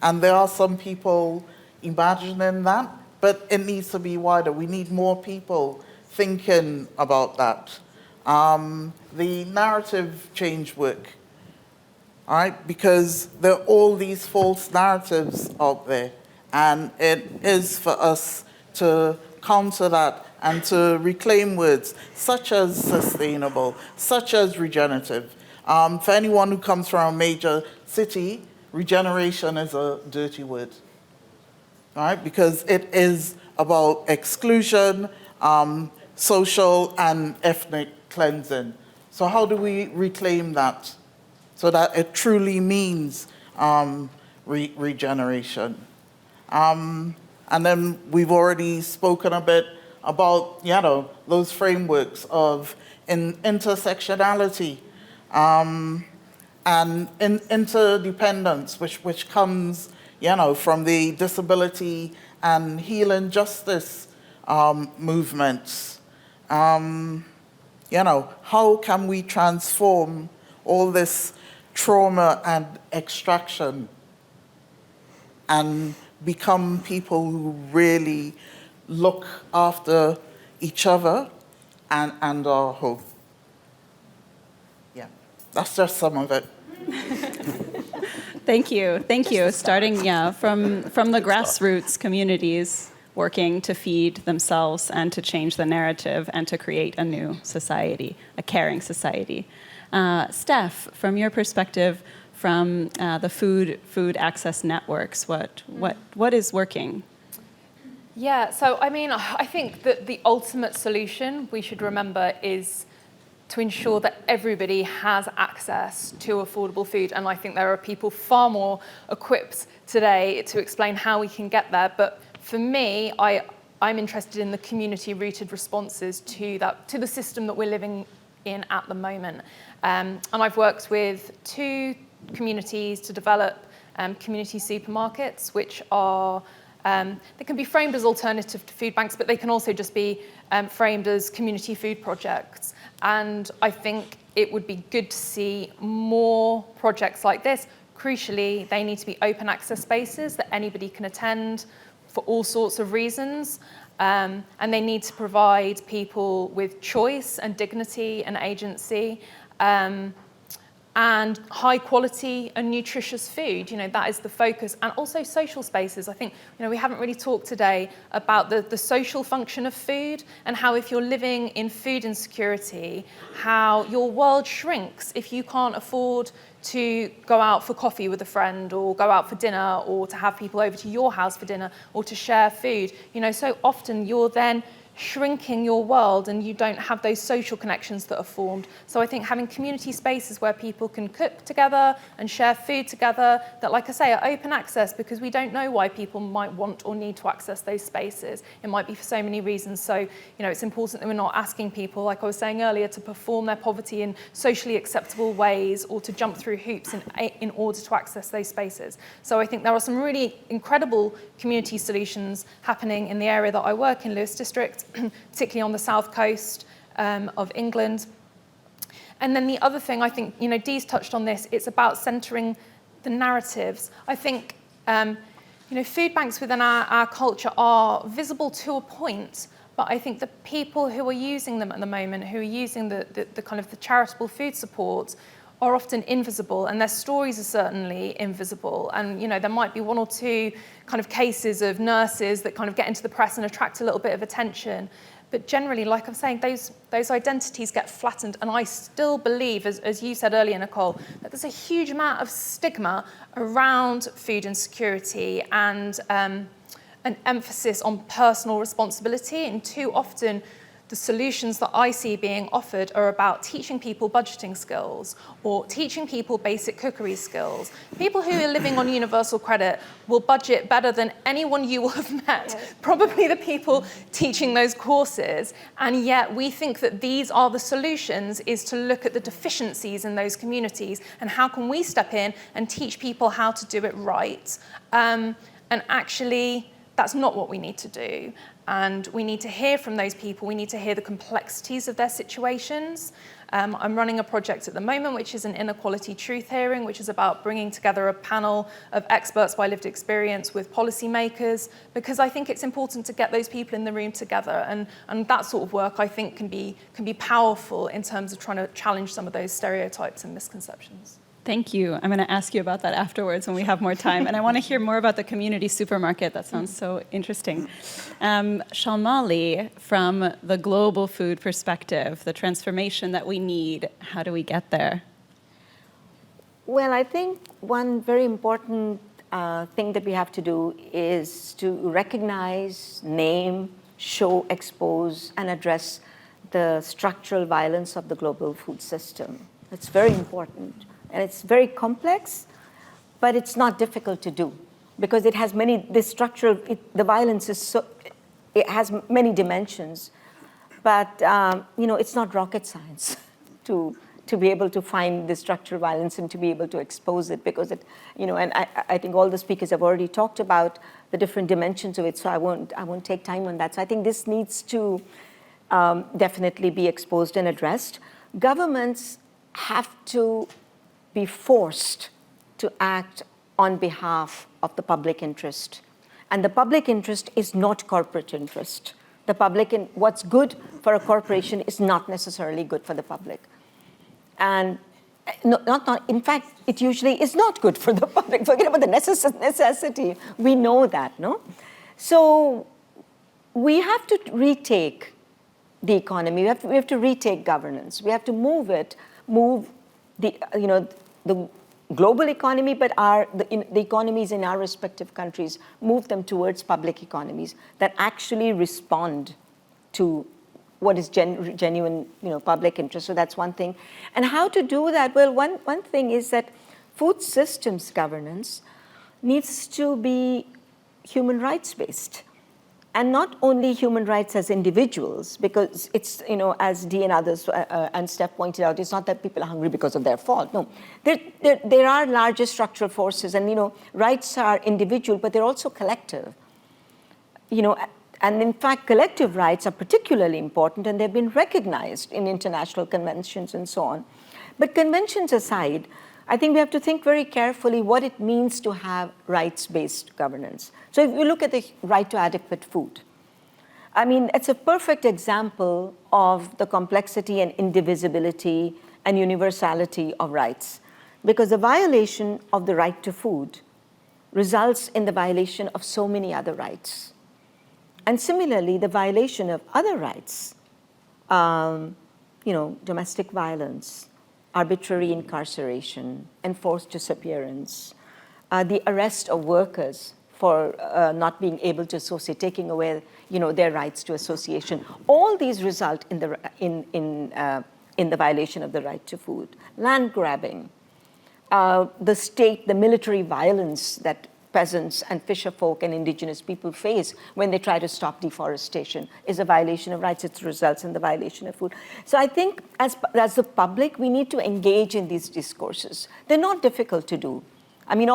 And there are some people imagining that, but it needs to be wider. We need more people thinking about that. The narrative change work, all right? Because there are all these false narratives out there, and it is for us to counter that and to reclaim words such as sustainable, such as regenerative. For anyone who comes from a major city, regeneration is a dirty word, right? Because it is about exclusion, social and ethnic cleansing. So how do we reclaim that so that it truly means regeneration? And then we've already spoken a bit about, those frameworks of intersectionality, and interdependence, which comes, from the disability and healing justice movements. How can we transform all this trauma and extraction and become people who really look after each other and our home? Yeah, that's just some of it.
Thank you. Starting, from the grassroots communities working to feed themselves and to change the narrative and to create a new society, a caring society. Steph, from your perspective, from the food access networks, what is working?
Yeah, so I think that the ultimate solution we should remember is to ensure that everybody has access to affordable food. And I think there are people far more equipped today to explain how we can get there. But for me, I'm interested in the community-rooted responses to the system that we're living in at the moment. And I've worked with 2 communities to develop community supermarkets, which are they can be framed as alternative to food banks, but they can also just be framed as community food projects. And I think it would be good to see more projects like this. Crucially, they need to be open access spaces that anybody can attend for all sorts of reasons. And they need to provide people with choice and dignity and agency. and high quality and nutritious food. That is the focus. And also social spaces. I think, we haven't really talked today about the social function of food, and how if you're living in food insecurity, how your world shrinks if you can't afford to go out for coffee with a friend, or go out for dinner, or to have people over to your house for dinner, or to share food. So often you're then shrinking your world, and you don't have those social connections that are formed. So I think having community spaces where people can cook together and share food together, that, like I say, are open access, because we don't know why people might want or need to access those spaces. It might be for so many reasons. So, it's important that we're not asking people, like I was saying earlier, to perform their poverty in socially acceptable ways, or to jump through hoops in order to access those spaces. So I think there are some really incredible community solutions happening in the area that I work in, Lewes District, particularly on the south coast of England. And then the other thing, I think, Dee's touched on this, it's about centering the narratives. I think, food banks within our culture are visible to a point, but I think the people who are using them at the moment, who are using the kind of the charitable food support, are often invisible, and their stories are certainly invisible. And there might be one or two kind of cases of nurses that kind of get into the press and attract a little bit of attention. But generally, like I'm saying, those identities get flattened. And I still believe, as you said earlier, Nicole, that there's a huge amount of stigma around food insecurity, and an emphasis on personal responsibility. And too often, the solutions that I see being offered are about teaching people budgeting skills, or teaching people basic cookery skills. People who are living on universal credit will budget better than anyone you will have met, yes. Probably the people teaching those courses. And yet we think that these are the solutions, is to look at the deficiencies in those communities, and how can we step in and teach people how to do it right. And actually, that's not what we need to do. And we need to hear from those people. We need to hear the complexities of their situations. I'm running a project at the moment, which is an inequality truth hearing, which is about bringing together a panel of experts by lived experience with policymakers, because I think it's important to get those people in the room together. And that sort of work, I think, can be powerful in terms of trying to challenge some of those stereotypes and misconceptions.
Thank you. I'm going to ask you about that afterwards when we have more time. And I want to hear more about the community supermarket. That sounds so interesting. Shalmali, from the global food perspective, the transformation that we need, how do we get there?
Well, I think one very important thing that we have to do is to recognize, name, show, expose, and address the structural violence of the global food system. It's very important. And it's very complex, but it's not difficult to do, because it has the violence is it has many dimensions, but it's not rocket science to be able to find the structural violence and to be able to expose it, because and I think all the speakers have already talked about the different dimensions of it, so I won't take time on that. So I think this needs to definitely be exposed and addressed. Governments have to be forced to act on behalf of the public interest. And the public interest is not corporate interest. What's good for a corporation is not necessarily good for the public. And in fact, it usually is not good for the public. Forget about the necessity. We know that, no? So we have to retake the economy. We have to retake governance. We have to move the global economy, but the economies in our respective countries, move them towards public economies that actually respond to what is genuine, public interest. So that's one thing. And how to do that? Well, one thing is that food systems governance needs to be human rights based. And not only human rights as individuals, because it's, as Dee and others and Steph pointed out, it's not that people are hungry because of their fault. No, there are larger structural forces, and rights are individual, but they're also collective. And in fact, collective rights are particularly important, and they've been recognized in international conventions and so on. But conventions aside, I think we have to think very carefully what it means to have rights-based governance. So if you look at the right to adequate food, it's a perfect example of the complexity and indivisibility and universality of rights. because the violation of the right to food results in the violation of so many other rights. And similarly, the violation of other rights, domestic violence, arbitrary incarceration, enforced disappearance, the arrest of workers for not being able to associate, taking away, their rights to association. All these result in the violation of the right to food. Land grabbing, the military violence that peasants and fisher folk and indigenous people face when they try to stop deforestation is a violation of rights. It results in the violation of food. So I think as the public, we need to engage in these discourses. They're not difficult to do. I mean,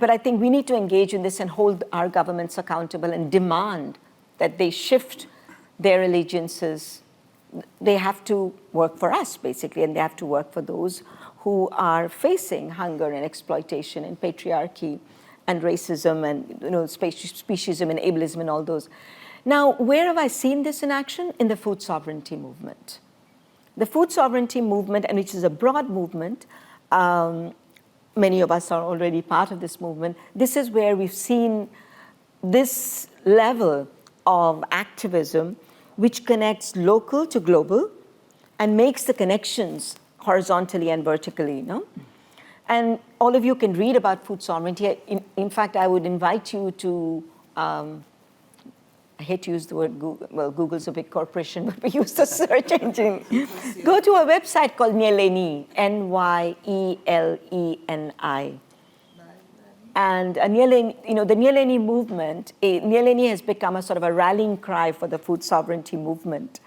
but I think we need to engage in this and hold our governments accountable and demand that they shift their allegiances. They have to work for us, basically, and they have to work for those who are facing hunger and exploitation and patriarchy and racism and speciesism and ableism and all those. Now, where have I seen this in action? In the food sovereignty movement. The food sovereignty movement, and which is a broad movement, many of us are already part of this movement. This is where we've seen this level of activism which connects local to global and makes the connections horizontally and vertically, And all of you can read about food sovereignty. In fact, I would invite you to, I hate to use the word Google, well, Google's a big corporation, but we use the search engine. Go to a website called Nyeleni, Nyeleni. And Nyeleni, the Nyeleni movement, Nyeleni has become a sort of a rallying cry for the food sovereignty movement.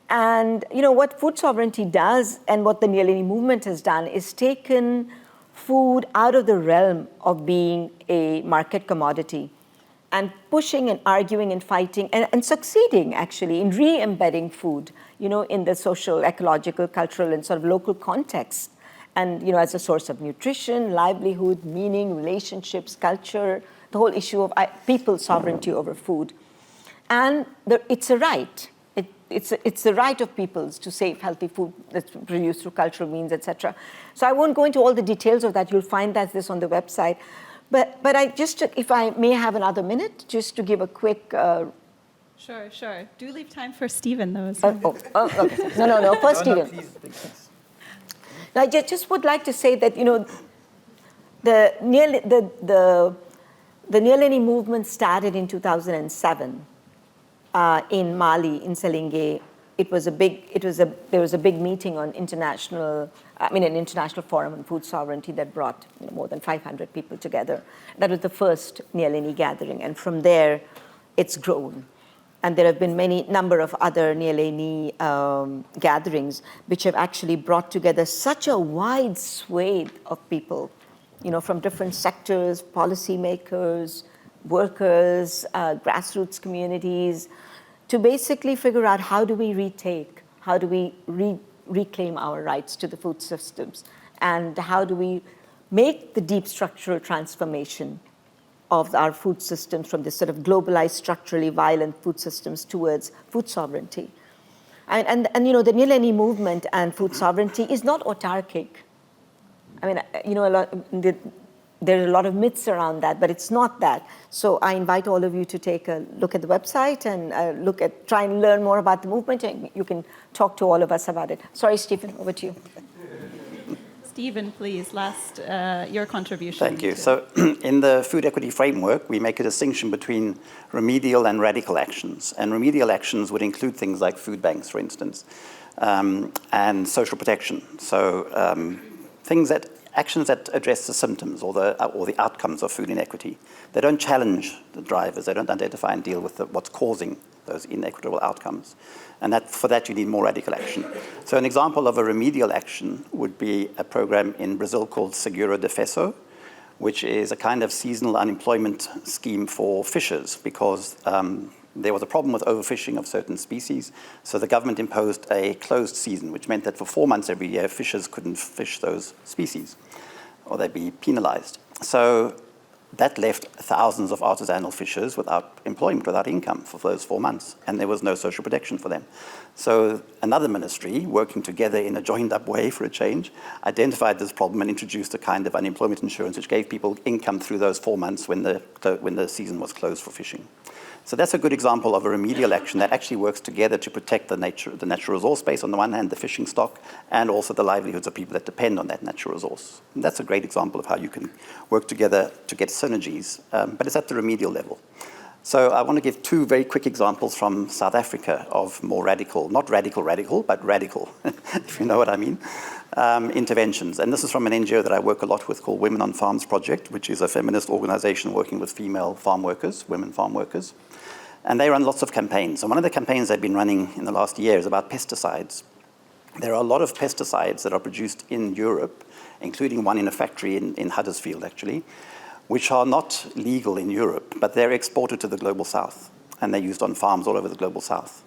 And what food sovereignty does and what the Nyeleni movement has done is taken food out of the realm of being a market commodity and pushing and arguing and fighting and succeeding actually in re-embedding food, in the social, ecological, cultural, and sort of local context. And, as a source of nutrition, livelihood, meaning, relationships, culture, the whole issue of people's sovereignty over food. And it's a right. It's the right of peoples to save healthy food that's produced through cultural means, etc. So I won't go into all the details of that. You'll find this on the website. But I just, if I may have another minute, just to give a quick...
Sure. Do leave time for Stephen, though.
Okay. No. First, Stephen.
Please.
I just would like to say that, the Nyeleni movement started in 2007. In Mali, in Selingue. There was a big meeting on an international forum on food sovereignty that brought more than 500 people together. That was the first Nyeleni gathering, and from there, it's grown. And there have been number of other Nyeleni gatherings which have actually brought together such a wide swathe of people, from different sectors, policymakers, workers, grassroots communities, to basically figure out how do we reclaim our rights to the food systems, and how do we make the deep structural transformation of our food systems from this sort of globalized, structurally violent food systems towards food sovereignty. And the Nyeleni movement and food sovereignty is not autarkic. I mean, there are a lot of myths around that, but it's not that. So I invite all of you to take a look at the website and try and learn more about the movement, and you can talk to all of us about it. Sorry, Stephen, over to you.
Stephen, please, your contribution.
Thank you. So in the food equity framework, we make a distinction between remedial and radical actions. And remedial actions would include things like food banks, for instance, and social protection. So actions that address the symptoms or the outcomes of food inequity. They don't challenge the drivers. They don't identify and deal with what's causing those inequitable outcomes. And for that, you need more radical action. So an example of a remedial action would be a program in Brazil called Seguro Defeso, which is a kind of seasonal unemployment scheme for fishers, because there was a problem with overfishing of certain species. So the government imposed a closed season, which meant that for 4 months every year, fishers couldn't fish those species, or they'd be penalized. So that left thousands of artisanal fishers without employment, without income for those 4 months, and there was no social protection for them. So another ministry, working together in a joined-up way for a change, identified this problem and introduced a kind of unemployment insurance which gave people income through those 4 months when the season was closed for fishing. So that's a good example of a remedial action that actually works together to protect the natural resource base on the one hand, the fishing stock, and also the livelihoods of people that depend on that natural resource. And that's a great example of how you can work together to get synergies, but it's at the remedial level. So I want to give 2 very quick examples from South Africa of more radical, not radical, but radical, if you know what I mean, interventions. And this is from an NGO that I work a lot with called Women on Farms Project, which is a feminist organization working with female farm workers, women farm workers. And they run lots of campaigns. And one of the campaigns they've been running in the last year is about pesticides. There are a lot of pesticides that are produced in Europe, including one in a factory in Huddersfield, actually, which are not legal in Europe, but they're exported to the Global South, and they're used on farms all over the Global South.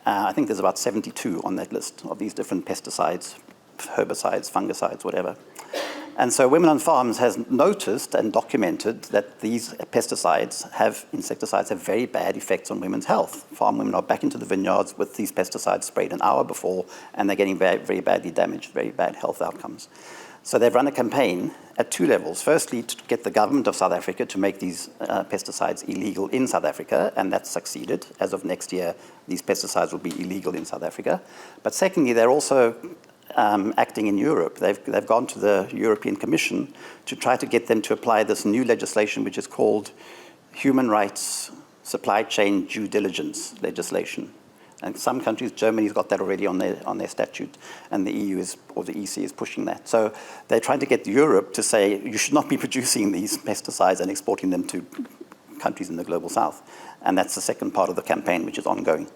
I think there's about 72 on that list of these different pesticides, herbicides, fungicides, whatever. And so Women on Farms has noticed and documented that these insecticides have very bad effects on women's health. Farm women are back into the vineyards with these pesticides sprayed an hour before, and they're getting very, very badly damaged, very bad health outcomes. So they've run a campaign at 2 levels. Firstly, to get the government of South Africa to make these pesticides illegal in South Africa, and that's succeeded. As of next year, these pesticides will be illegal in South Africa. But secondly, they're also acting in Europe. They've gone to the European Commission to try to get them to apply this new legislation, which is called Human Rights Supply Chain Due Diligence legislation. And some countries, Germany's got that already on their statute, and the EU or the EC is pushing that. So they're trying to get Europe to say you should not be producing these pesticides and exporting them to countries in the Global South. And that's the second part of the campaign, which is ongoing.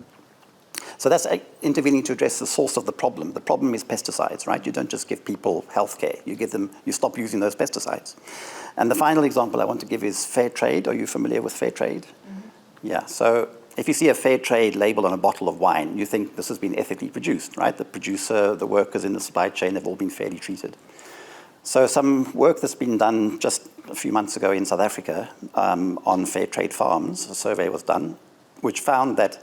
So that's intervening to address the source of the problem. The problem is pesticides, right? You don't just give people health care. You stop using those pesticides. And the final example I want to give is fair trade. Are you familiar with fair trade? Mm-hmm. Yeah. So if you see a fair trade label on a bottle of wine, you think this has been ethically produced, right? The producer, the workers in the supply chain have all been fairly treated. So some work that's been done just a few months ago in South Africa on fair trade farms, a survey was done, which found that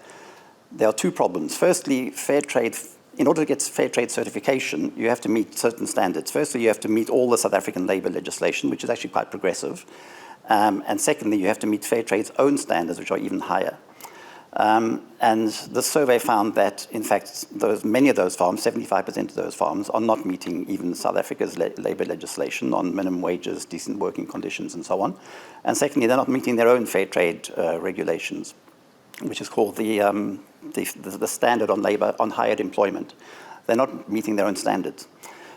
there are 2 problems. Firstly, fair trade, in order to get fair trade certification, you have to meet certain standards. Firstly, you have to meet all the South African labour legislation, which is actually quite progressive. And secondly, you have to meet fair trade's own standards, which are even higher. And the survey found that, in fact, many of those farms, 75% of those farms, are not meeting even South Africa's labour legislation on minimum wages, decent working conditions, and so on. And secondly, they're not meeting their own fair trade regulations, which is called the standard on labour on hired employment. They're not meeting their own standards.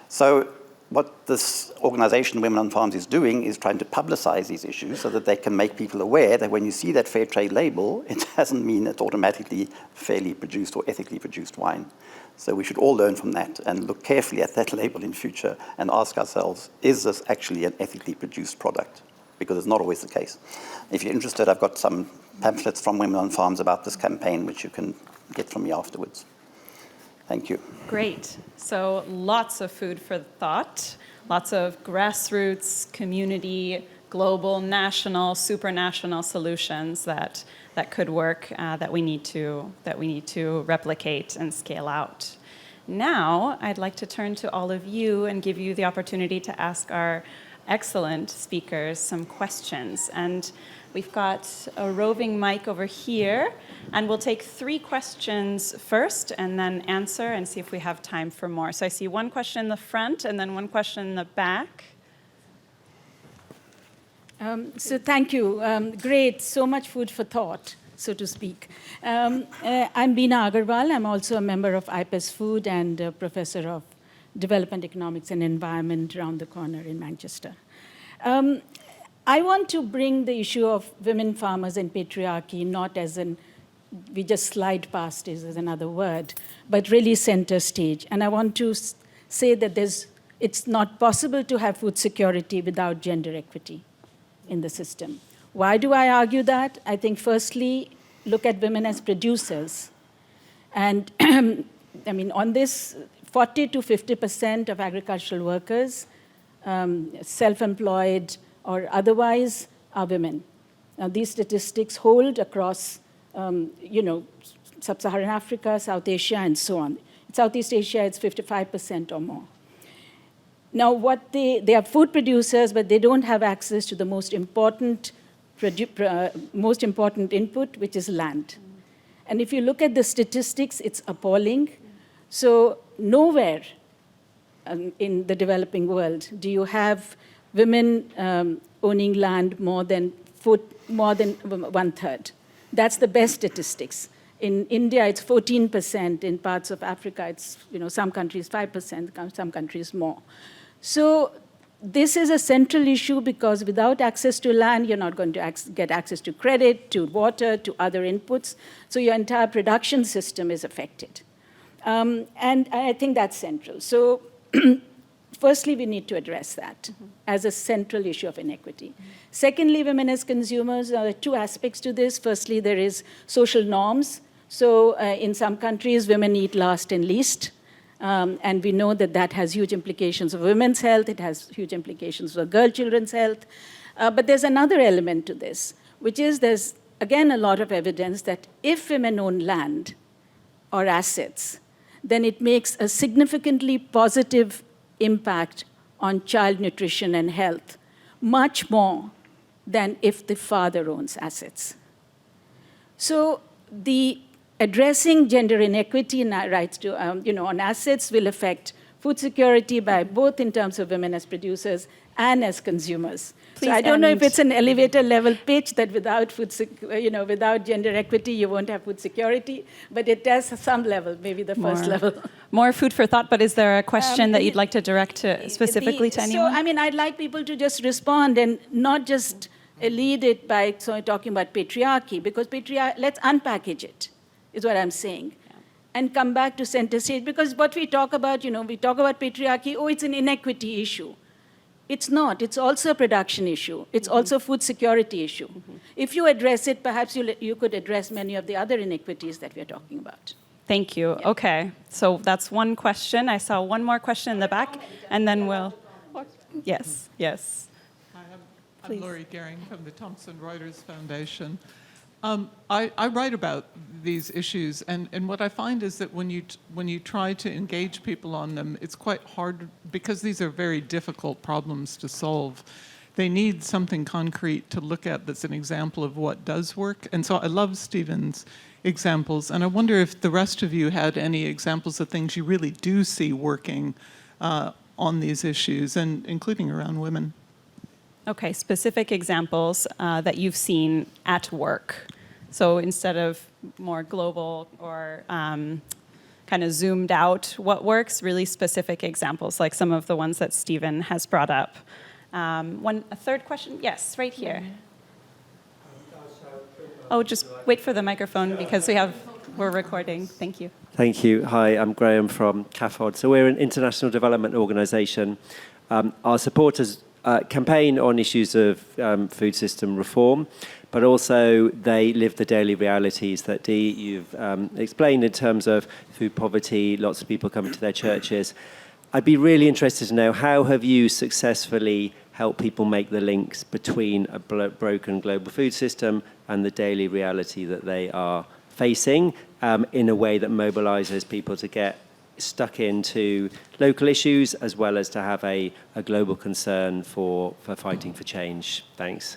So what this organization, Women on Farms, is doing is trying to publicize these issues so that they can make people aware that when you see that fair trade label, it doesn't mean it's automatically fairly produced or ethically produced wine. So we should all learn from that and look carefully at that label in future and ask ourselves, is this actually an ethically produced product? Because it's not always the case. If you're interested, I've got some pamphlets from Women on Farms about this campaign, which you can get from me afterwards. Thank you.
Great. So lots of food for thought, lots of grassroots, community, global, national, supranational solutions that could work, that we need to replicate and scale out. Now, I'd like to turn to all of you and give you the opportunity to ask our excellent speakers some questions. And we've got a roving mic over here, and we'll take 3 questions first and then answer and see if we have time for more. So I see 1 question in the front and then 1 question in the back.
So thank you. Great, so much food for thought, so to speak. I'm Beena Agarwal. I'm also a member of IPES Food and a professor of Development Economics and Environment around the corner in Manchester. I want to bring the issue of women farmers and patriarchy not as we just slide past it as another word, but really center stage. And I want to say that it's not possible to have food security without gender equity in the system. Why do I argue that? I think firstly, look at women as producers. And I mean, on this, 40 to 50% of agricultural workers, self-employed or otherwise, are women. Now, these statistics hold across, Sub-Saharan Africa, South Asia, and so on. In Southeast Asia, it's 55% or more. Now, they are food producers, but they don't have access to the most important input, which is land. And if you look at the statistics, it's appalling. So nowhere in the developing world do you have women owning land more than 1/3. That's the best statistics. In India, it's 14%. In parts of Africa, it's some countries 5%, some countries more. So this is a central issue because without access to land, you're not going to get access to credit, to water, to other inputs. So your entire production system is affected. And I think that's central. So firstly, we need to address that as a central issue of inequity. Secondly, women as consumers, there are two aspects to this. Firstly, there is social norms. So in some countries, women eat last and least. And we know that that has huge implications for women's health. It has huge implications for girl children's health. But there's another element to this, which is there's, again, a lot of evidence that if women own land or assets, then it makes a significantly positive impact on child nutrition and health, much more than if the father owns assets. So addressing gender inequity and rights to, on assets will affect food security by both in terms of women as producers and as consumers.
Please
so I don't know if
end.
it's an elevator level pitch that without without gender equity, you won't have food security, but it does some level, maybe the first level.
More food for thought, but is there a question that you'd like to direct specifically to anyone?
So, I'd like people to just respond and not just lead it by talking about patriarchy, because let's unpackage it, is what I'm saying. Yeah. And come back to center stage, because what we talk about, we talk about patriarchy, it's an inequity issue. It's not. It's also a production issue. It's also a food security issue. If you address it, perhaps you could address many of the other inequities that we're talking about.
Thank you. Yeah. Okay. So that's one question. I saw one more question in the back, and then we'll... Yes, yes.
Hi, I'm Laurie Gehring from the Thomson Reuters Foundation. I write about these issues, and what I find is that when you try to engage people on them, it's quite hard because these are very difficult problems to solve. They need something concrete to look at that's an example of what does work. And so I love Stephen's examples, and I wonder if the rest of you had any examples of things you really do see working on these issues, and including around women.
Okay, specific examples that you've seen at work. So instead of more global or kind of zoomed out what works, really specific examples, like some of the ones that Stephen has brought up. A third question? Yes, right here. Oh, just wait for the microphone because we're recording. Thank you.
Thank you. Hi, I'm Graham from CAFOD. So we're an international development organisation. Our supporters campaign on issues of food system reform, but also they live the daily realities that Dee, you've explained in terms of food poverty, lots of people coming to their churches. I'd be really interested to know, how have you successfully helped people make the links between a broken global food system and the daily reality that they are facing in a way that mobilises people to get stuck into local issues as well as to have a global concern for fighting for change? Thanks.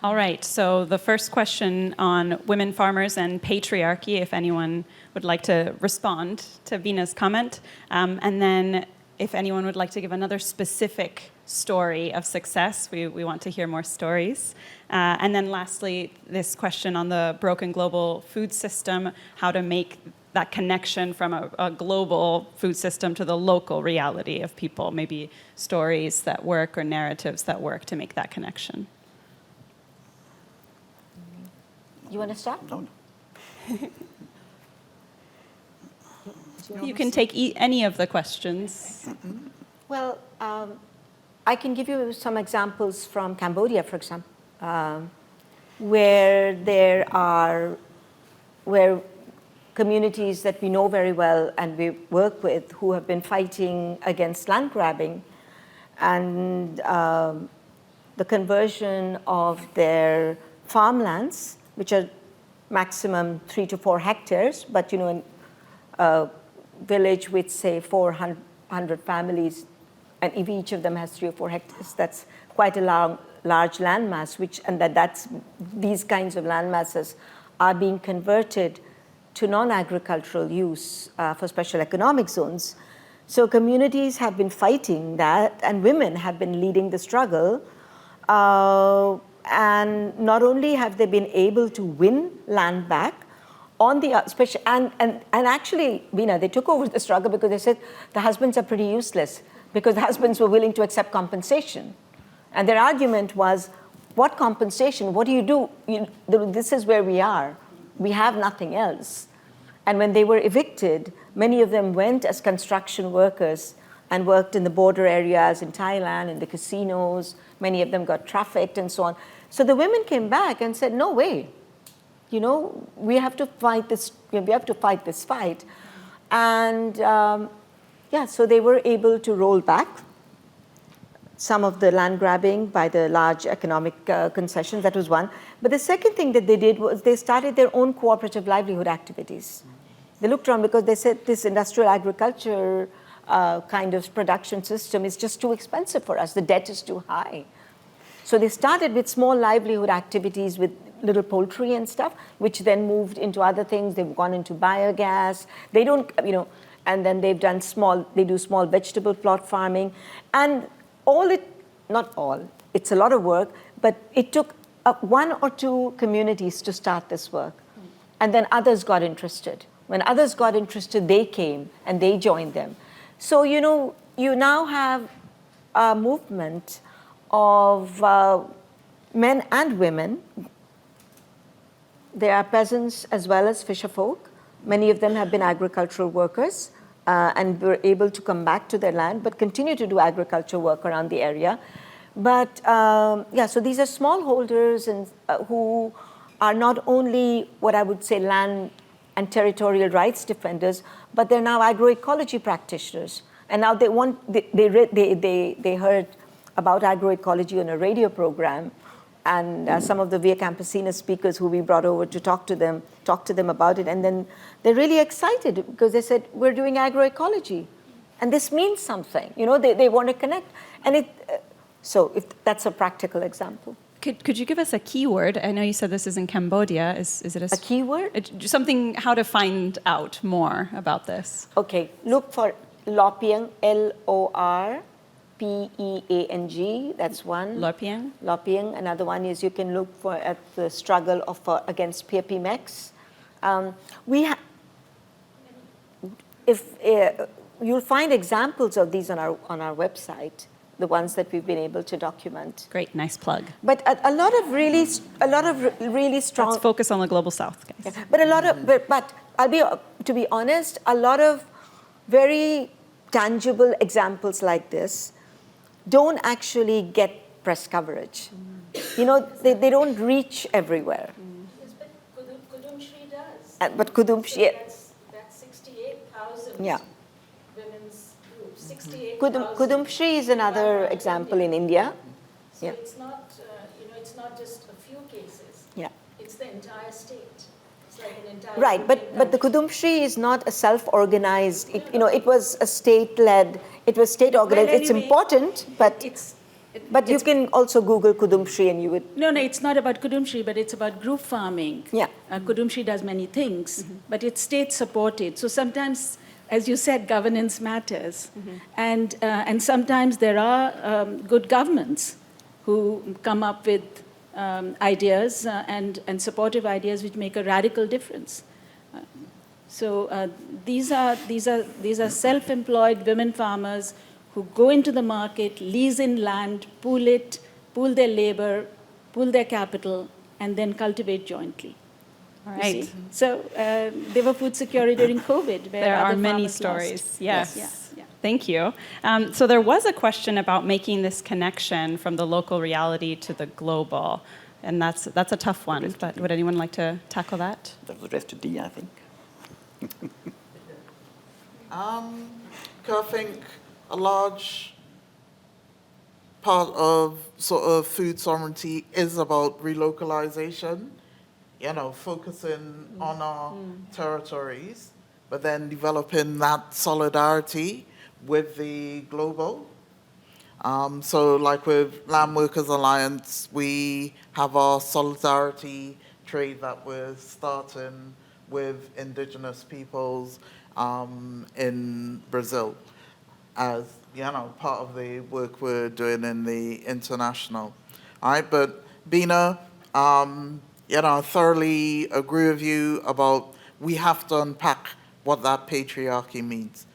All right, so the first question on women farmers and patriarchy, if anyone would like to respond to Vina's comment. And then if anyone would like to give another specific story of success, we want to hear more stories. And then lastly, this question on the broken global food system, how to make that connection from a global food system to the local reality of people, maybe stories that work or narratives that work to make that connection.
You want to start?
No.
You can take any of the questions.
Well, I can give you some examples from Cambodia, for example, where communities that we know very well and we work with who have been fighting against land grabbing, and the conversion of their farmlands, which are maximum 3 to 4 hectares, but in a village with say 400 families, and if each of them has 3 or 4 hectares, that's quite a large landmass, these kinds of landmasses are being converted to non-agricultural use for special economic zones. So communities have been fighting that, and women have been leading the struggle. And not only have they been able to win land back, and actually, Veena, they took over the struggle because they said the husbands are pretty useless, because the husbands were willing to accept compensation. And their argument was, what compensation? What do you do? This is where we are. We have nothing else. And when they were evicted, many of them went as construction workers and worked in the border areas in Thailand, in the casinos. Many of them got trafficked and so on. So the women came back and said, no way. We have to fight this. We have to fight this fight. And so they were able to roll back some of the land grabbing by the large economic concessions. That was one. But the second thing that they did was they started their own cooperative livelihood activities. They looked around because they said this industrial agriculture kind of production system is just too expensive for us. The debt is too high. So they started with small livelihood activities with little poultry and stuff, which then moved into other things. They've gone into biogas. They don't, and then they do small vegetable plot farming. And not all, it's a lot of work, but it took 1 or 2 communities to start this work. And then others got interested. When others got interested, they came and they joined them. So, you now have a movement of men and women. There are peasants as well as fisherfolk. Many of them have been agricultural workers and were able to come back to their land, but continue to do agriculture work around the area. But so these are smallholders and who are not only what I would say land and territorial rights defenders, but they're now agroecology practitioners. And now they heard about agroecology on a radio program, and some of the Via Campesina speakers who we brought over to talk to them about it, and then they're really excited because they said, we're doing agroecology, and this means something. They want to connect, and if that's a practical example.
Could you give us a keyword? I know you said this is in Cambodia. Is it a
keyword?
Something, how to find out more about this.
Okay, look for Lorpeang, Lorpeang, that's one.
Lorpeang?
Lorpeang. Another one is you can look at the struggle against PAPMEX. You'll find examples of these on our website, the ones that we've been able to document.
Great, nice plug.
But a lot of really strong.
Let's focus on the global South, guys.
Yeah. But to be honest, a lot of very tangible examples like this don't actually get press coverage. They don't reach everywhere.
Yes, but Kudumshri does.
But Kudumshri,
that's 68,000
yeah.
women's groups. 68,000.
Kudumshri is another example in India.
So
yeah.
it's not, it's not just a few cases.
Yeah.
It's the entire state. It's like an entire.
Right, but the Kudumshri is not a self-organized. It was a state-led. It was state-organized.
Well,
it's
anyway,
important, but you can also Google Kudumshri and you would.
No, it's not about Kudumshri, but it's about group farming.
Yeah.
Kudumshri does many things, but it's state-supported. So sometimes, as you said, governance matters, and sometimes there are good governments who come up with ideas and supportive ideas which make a radical difference. So these are self-employed women farmers who go into the market, lease in land, pool their labor, pool their capital, and then cultivate jointly.
All right.
So they were food secure during COVID. Where
There are
other
many
farmers
stories.
lost.
Yes.
Yeah.
Thank you. So there was a question about making this connection from the local reality to the global, and that's a tough one. But would anyone like to tackle that?
That was addressed to Dee, I think.
I think a large part of sort of food sovereignty is about relocalization, focusing on our territories, but then developing that solidarity with the global. So like with Land Workers Alliance, we have our solidarity trade that we're starting with indigenous peoples in Brazil as, part of the work we're doing in the international. All right, but Bina, I thoroughly agree with you about we have to unpack what that patriarchy means.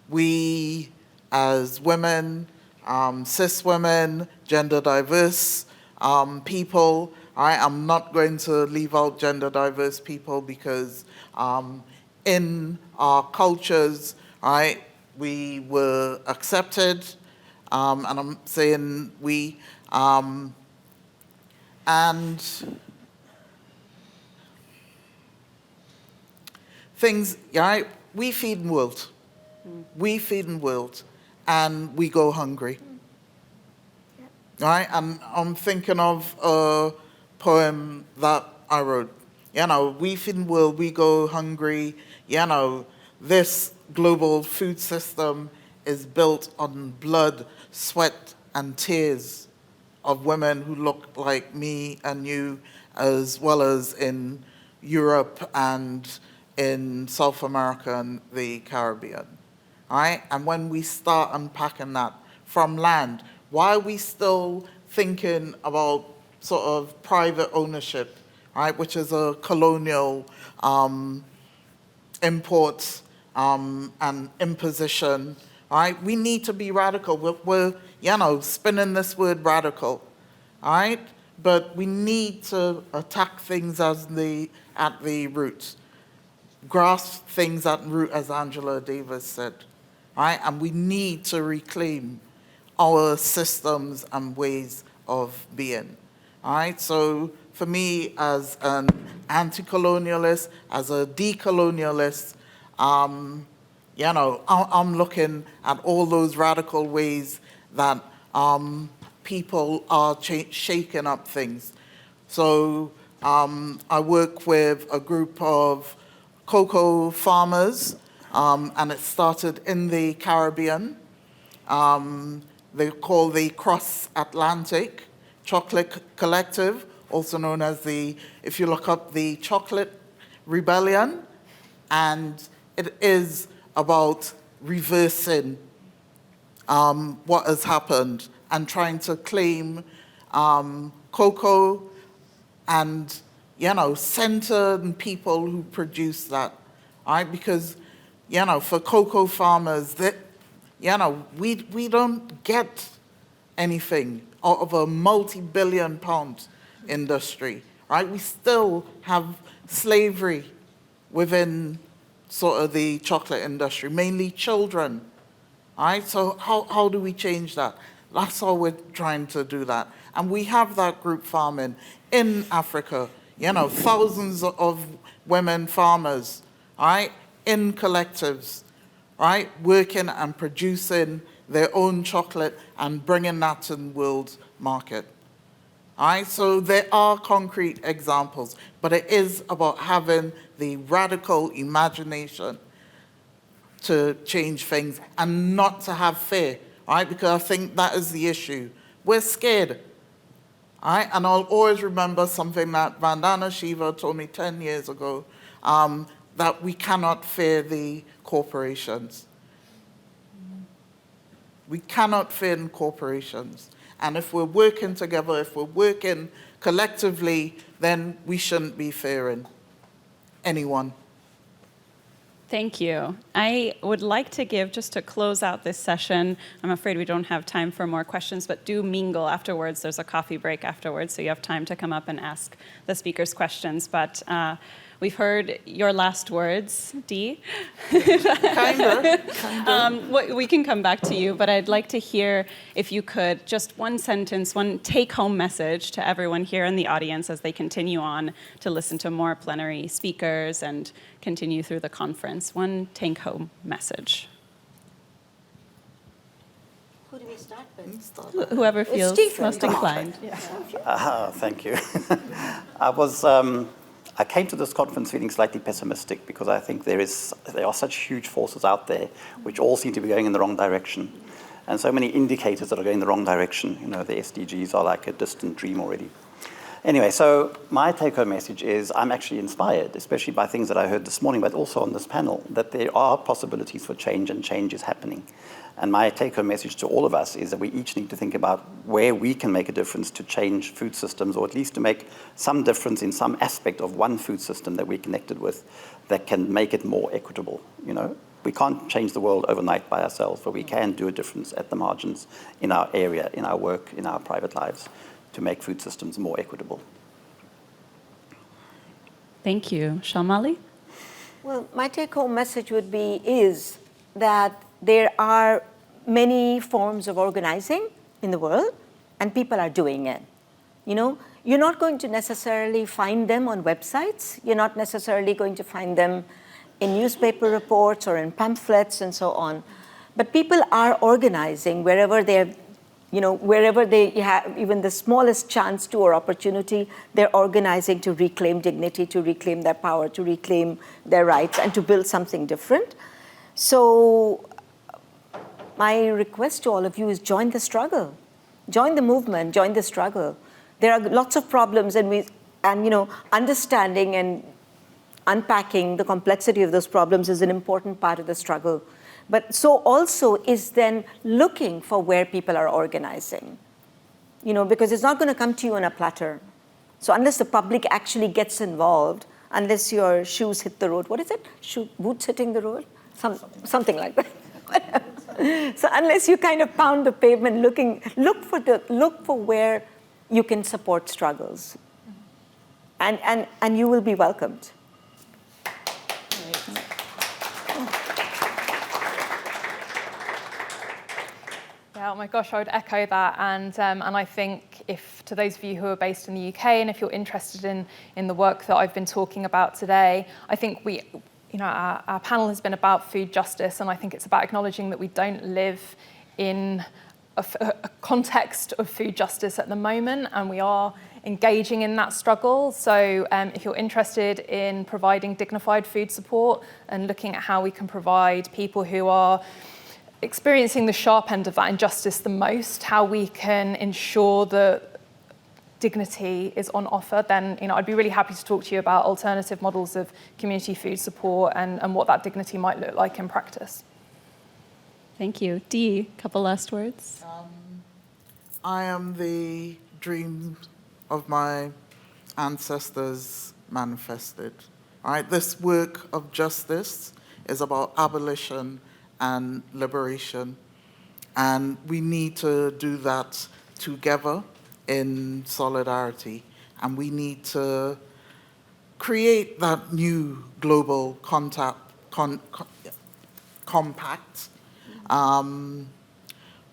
We, as women, cis women, gender diverse people, I'm not going to leave out gender diverse people because in our cultures, we were accepted, and I'm saying we, and things, we feed the world. We feed the world, and we go hungry. Right? And I'm thinking of a poem that I wrote. We feed the world, we go hungry. This global food system is built on blood, sweat, and tears of women who look like me and you, as well as in Europe and in South America and the Caribbean. All right? And when we start unpacking that from land, why are we still thinking about sort of private ownership, right, which is a colonial import and imposition, all right? We need to be radical. We're spinning this word radical, all right? But we need to attack things at the root, grasp things at root, as Angela Davis said, all right? And we need to reclaim our systems and ways of being, all right? So for me, as an anti-colonialist, as a decolonialist, I'm looking at all those radical ways that people are shaking up things. So I work with a group of cocoa farmers, and it started in the Caribbean. They call the Cross Atlantic Chocolate Collective, also known as if you look up, the Chocolate Rebellion. And it is about reversing what has happened and trying to claim cocoa and, center people who produce that, all right? Because, for cocoa farmers, we don't get anything out of a multi-billion pound industry, right? We still have slavery within sort of the chocolate industry, mainly children, all right? So how do we change that? That's how we're trying to do that. And we have that group farming in Africa, thousands of women farmers, all right, in collectives, right, working and producing their own chocolate and bringing that to the world market. All right, so there are concrete examples, but it is about having the radical imagination to change things and not to have fear, all right, because I think that is the issue. We're scared, all right, and I'll always remember something that Vandana Shiva told me 10 years ago, that we cannot fear the corporations. We cannot fear the corporations. And if we're working together, if we're working collectively, then we shouldn't be fearing anyone.
Thank you. I would like to give, just to close out this session, I'm afraid we don't have time for more questions, but do mingle afterwards. There's a coffee break afterwards, so you have time to come up and ask the speakers questions. But we've heard your last words, Dee.
Kinda.
We can come back to you, but I'd like to hear, if you could, just one sentence, one take-home message to everyone here in the audience as they continue on to listen to more plenary speakers and continue through the conference. One take-home message.
Who do Can we start with?
Whoever feels
Stephen.
most inclined.
Thank you. I came to this conference feeling slightly pessimistic because I think there are such huge forces out there which all seem to be going in the wrong direction. And so many indicators that are going in the wrong direction. You know, the SDGs are like a distant dream already. Anyway, so my take-home message is I'm actually inspired, especially by things that I heard this morning, but also on this panel, that there are possibilities for change and change is happening. And my take-home message to all of us is that we each need to think about where we can make a difference to change food systems, or at least to make some difference in some aspect of one food system that we're connected with that can make it more equitable. You know, we can't change the world overnight by ourselves, but we can do a difference at the margins in our area, in our work, in our private lives, to make food systems more equitable.
Thank you. Shalmali?
Well, my take-home message is that there are many forms of organizing in the world, and people are doing it. You know, you're not going to necessarily find them on websites. You're not necessarily going to find them in newspaper reports or in pamphlets and so on. But people are organizing wherever they have even the smallest chance to or opportunity. They're organizing to reclaim dignity, to reclaim their power, to reclaim their rights, and to build something different. So my request to all of you is join the struggle. Join the movement, join the struggle. There are lots of problems, and understanding and unpacking the complexity of those problems is an important part of the struggle. But so also is then looking for where people are organizing, because it's not going to come to you on a platter. So unless the public actually gets involved, unless your shoes hit the road, what is it? Boots hitting the road? Something like that. So unless you kind of pound the pavement, look for where you can support struggles, and you will be welcomed.
Yeah, oh my gosh, I would echo that, and I think if to those of you who are based in the UK, and if you're interested in the work that I've been talking about today, I think our panel has been about food justice, and I think it's about acknowledging that we don't live in a context of food justice at the moment, and we are engaging in that struggle. So if you're interested in providing dignified food support and looking at how we can provide people who are experiencing the sharp end of that injustice the most, how we can ensure that dignity is on offer, then I'd be really happy to talk to you about alternative models of community food support and what that dignity might look like in practice.
Thank you. Dee, couple last words.
I am the dream of my ancestors manifested. All right, this work of justice is about abolition and liberation, and we need to do that together in solidarity, and we need to create that new global compact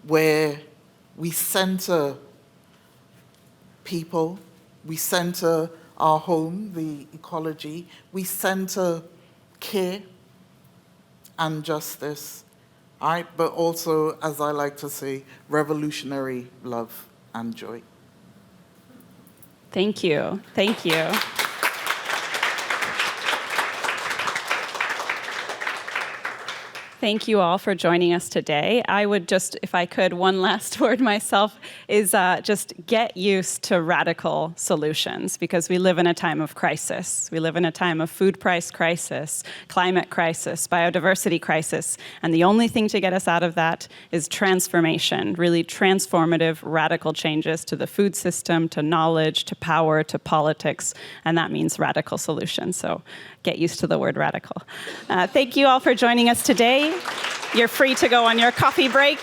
where we center people, we center our home, the ecology, we center care and justice, all right, but also, as I like to say, revolutionary love and joy.
Thank you. Thank you. Thank you all for joining us today. I would just, if I could, one last word myself, is just get used to radical solutions, because we live in a time of crisis. We live in a time of food price crisis, climate crisis, biodiversity crisis, and the only thing to get us out of that is transformation, really transformative, radical changes to the food system, to knowledge, to power, to politics, and that means radical solutions. So get used to the word radical. Thank you all for joining us today. You're free to go on your coffee break.